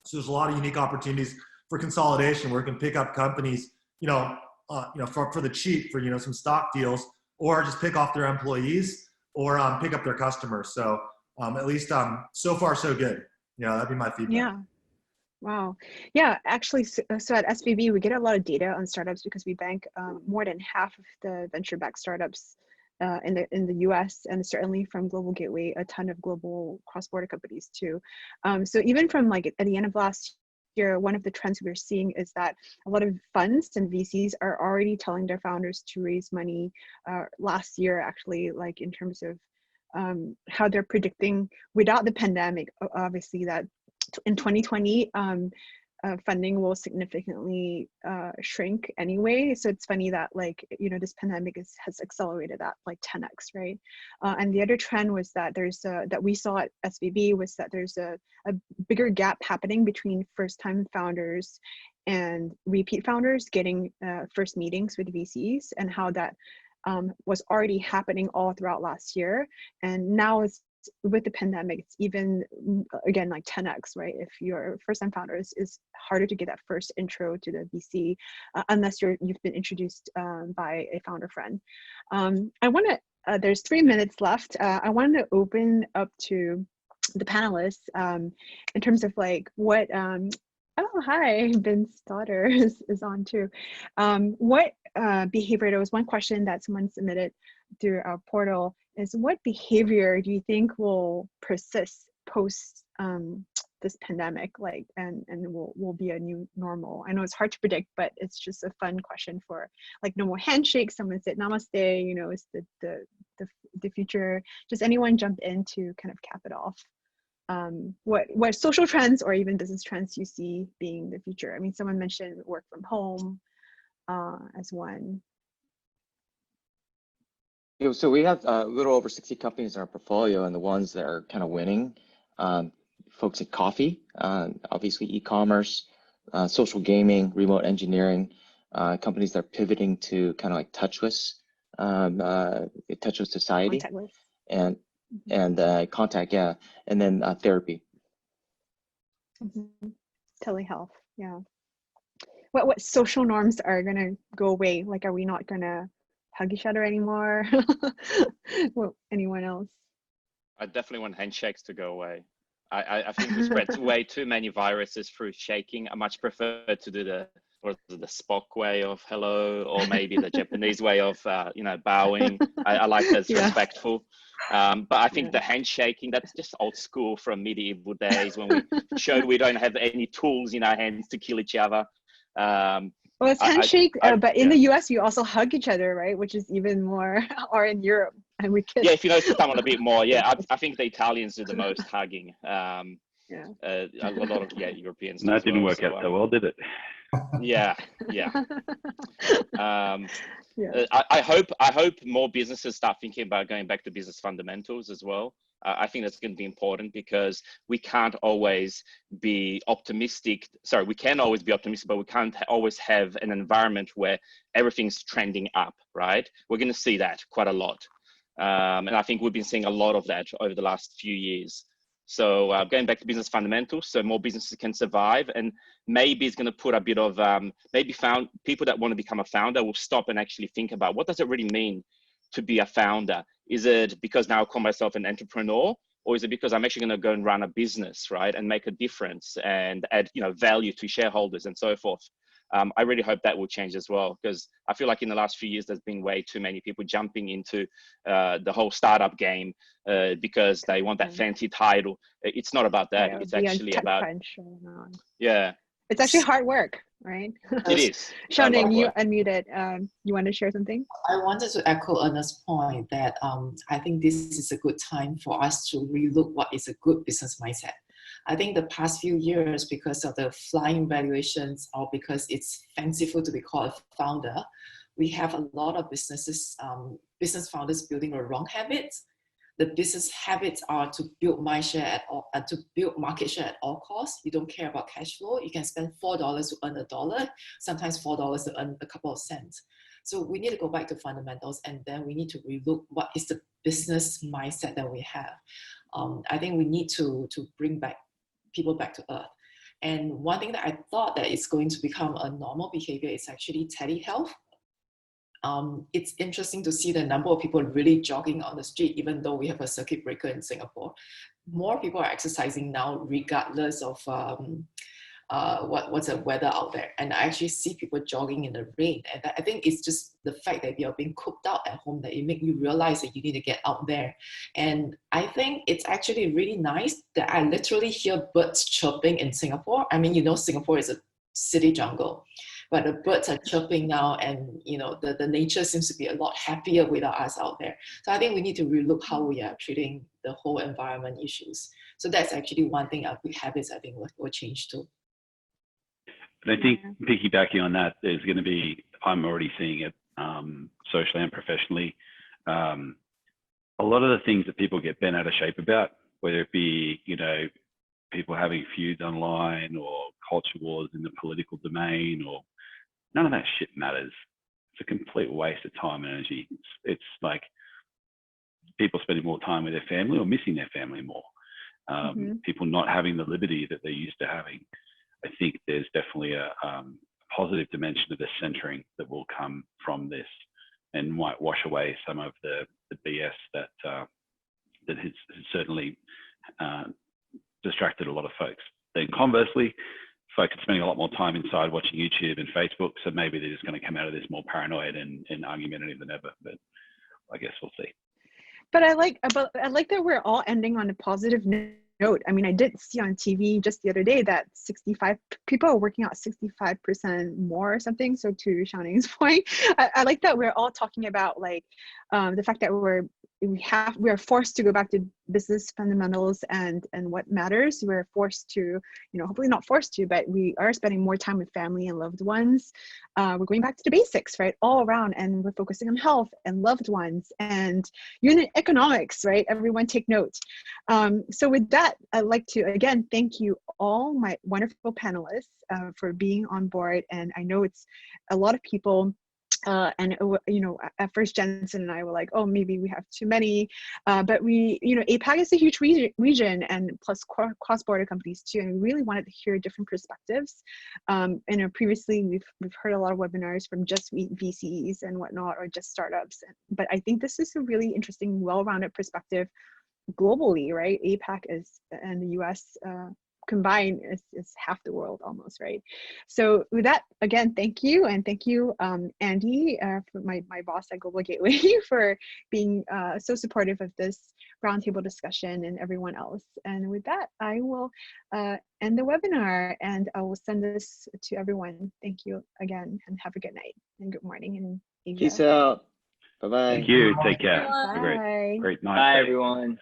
So there's a lot of unique opportunities for consolidation where we can pick up companies, for the cheap, for, some stock deals, or just pick off their employees, or pick up their customers. So at least so far so good. That'd be my feedback. Wow. Yeah, actually, so at SVB, we get a lot of data on startups because we bank more than half of the venture-backed startups in the US, and certainly from Global Gateway, a ton of global cross-border companies too. So even from like at the end of last year, one of the trends we're seeing is that a lot of funds and VCs are already telling their founders to raise money last year, actually, like in terms of how they're predicting without the pandemic, obviously, that in 2020, funding will significantly shrink anyway. So it's funny that, like, you know, this pandemic has accelerated that like 10x, right? And the other trend was that that we saw at SVB was that there's a bigger gap happening between first-time founders and repeat founders getting first meetings with VCs, and how that was already happening all throughout last year. And now it's, with the pandemic, it's even, again, like 10x, right? If you're a first-time founder, it's harder to get that first intro to the VC unless you've been introduced by a founder friend. I want to, there's 3 minutes left. I wanted to open up to the panelists in terms of like what, oh, hi, Binh's daughter is on too. What behavior, there was one question that someone submitted through our portal, is what behavior do you think will persist post this pandemic, like, and will be a new normal? I know it's hard to predict, but it's just a fun question for, like, no more handshakes. Someone said namaste, you know, is the future. Just anyone jump in to kind of cap it off. What social trends or even business trends you see being the future? I mean, someone mentioned work from home as one. So we have a little over 60 companies in our portfolio, and the ones that are kind of winning, folks at coffee, obviously e-commerce, social gaming, remote engineering, companies that are pivoting to kind of like touchless society, contactless. and contact, yeah, and then therapy. Telehealth, yeah. What social norms are gonna go away? Like, are we not gonna hug each other anymore? Well, anyone else? I definitely want handshakes to go away. I think we spread way too many viruses through shaking. I much prefer to do the Spock way of hello, or maybe the Japanese way of you know, bowing. I like that, it's respectful. But I think the handshaking, that's just old school from medieval days when we showed we don't have any tools in our hands to kill each other. Well, it's handshake, but in the US, you also hug each other, right? Which is even more, or in Europe, and we kiss. Yeah, if you know someone a bit more, yeah. I think the Italians do the most hugging. A lot of Europeans. That didn't work out so well, did it? Yeah. I hope more businesses start thinking about going back to business fundamentals as well. I think that's going to be important, because we can't always be optimistic. Sorry, we can always be optimistic, but we can't always have an environment where everything's trending up, right? We're going to see that quite a lot. And I think we've been seeing a lot of that over the last few years. So going back to business fundamentals, so more businesses can survive, and maybe it's going to put a bit of, people that want to become a founder will stop and actually think about, what does it really mean to be a founder? Is it because now I call myself an entrepreneur, or is it because I'm actually going to go and run a business, right, and make a difference and add, you know, value to shareholders and so forth? I really hope that will change as well, because I feel like in the last few years, there's been way too many people jumping into the whole startup game because they want that fancy title. It's not about that. It's actually about, it's actually hard work, right? It is. Shao-Ning, you unmuted. You want to share something? I wanted to echo Ernest's point that I think this is a good time for us to relook what is a good business mindset. I think the past few years, because of the flying valuations, or because it's fanciful to be called a founder, we have a lot of business founders building the wrong habits. The business habits are to build market share at all costs. You don't care about cash flow. You can spend $4 to earn $1, sometimes $4 to earn a couple of cents. So we need to go back to fundamentals, and then we need to relook what is the business mindset that we have. I think we need to bring people back to earth. And one thing that I thought that is going to become a normal behavior is actually telehealth. It's interesting to see the number of people really jogging on the street, even though we have a circuit breaker in Singapore. More people are exercising now, regardless of what's the weather out there. And I actually see people jogging in the rain. And I think it's just the fact that you're being cooped out at home that it makes you realize that you need to get out there. And I think it's actually really nice that I literally hear birds chirping in Singapore. I mean, you know, Singapore is a city jungle, but the birds are chirping now, and you know, the nature seems to be a lot happier without us out there. So I think we need to relook how we are treating the whole environment issues. So that's actually one thing our habits I think will change too. And I think piggybacking on that, there's going to be, I'm already seeing it socially and professionally, a lot of the things that people get bent out of shape about, whether it be, you know, people having feuds online or culture wars in the political domain, or none of that shit matters. It's a complete waste of time and energy. It's like people spending more time with their family or missing their family more. People not having the liberty that they're used to having. I think there's definitely a positive dimension of the centering that will come from this, and might wash away some of the BS that that has certainly distracted a lot of folks. Then conversely, folks are spending a lot more time inside watching YouTube and Facebook, so maybe they're just going to come out of this more paranoid and argumentative than ever. But I guess we'll see. But I like that we're all ending on a positive note. I mean, I did see on TV just the other day that 65 people are working out 65% more or something. So to Shao-Ning's point, I like that we're all talking about like the fact that we are forced to go back to business fundamentals and what matters. We're forced to, you know, hopefully not forced to, but we are spending more time with family and loved ones. We're going back to the basics, right, all around, and we're focusing on health and loved ones and unit economics, right? Everyone take note. So with that, I'd like to again thank you all, my wonderful panelists, for being on board. And I know it's a lot of people. And you know, at first Janssen and I were like, oh, maybe we have too many, but we, you know, APAC is a huge region, and plus cross-border companies too, and we really wanted to hear different perspectives. You know, previously we've heard a lot of webinars from just VCs and whatnot, or just startups, but I think this is a really interesting, well-rounded perspective globally, right? APAC and the US combined is half the world almost, right? So with that, again, thank you. And thank you, Andy, for my boss at Global Gateway, for being so supportive of this roundtable discussion, and everyone else. And with that, I will end the webinar, and I will send this to everyone. Thank you again, and have a good night and good morning in Asia. Peace out. Bye-bye. Thank you. Take care. Bye. Have a great night. Bye, everyone.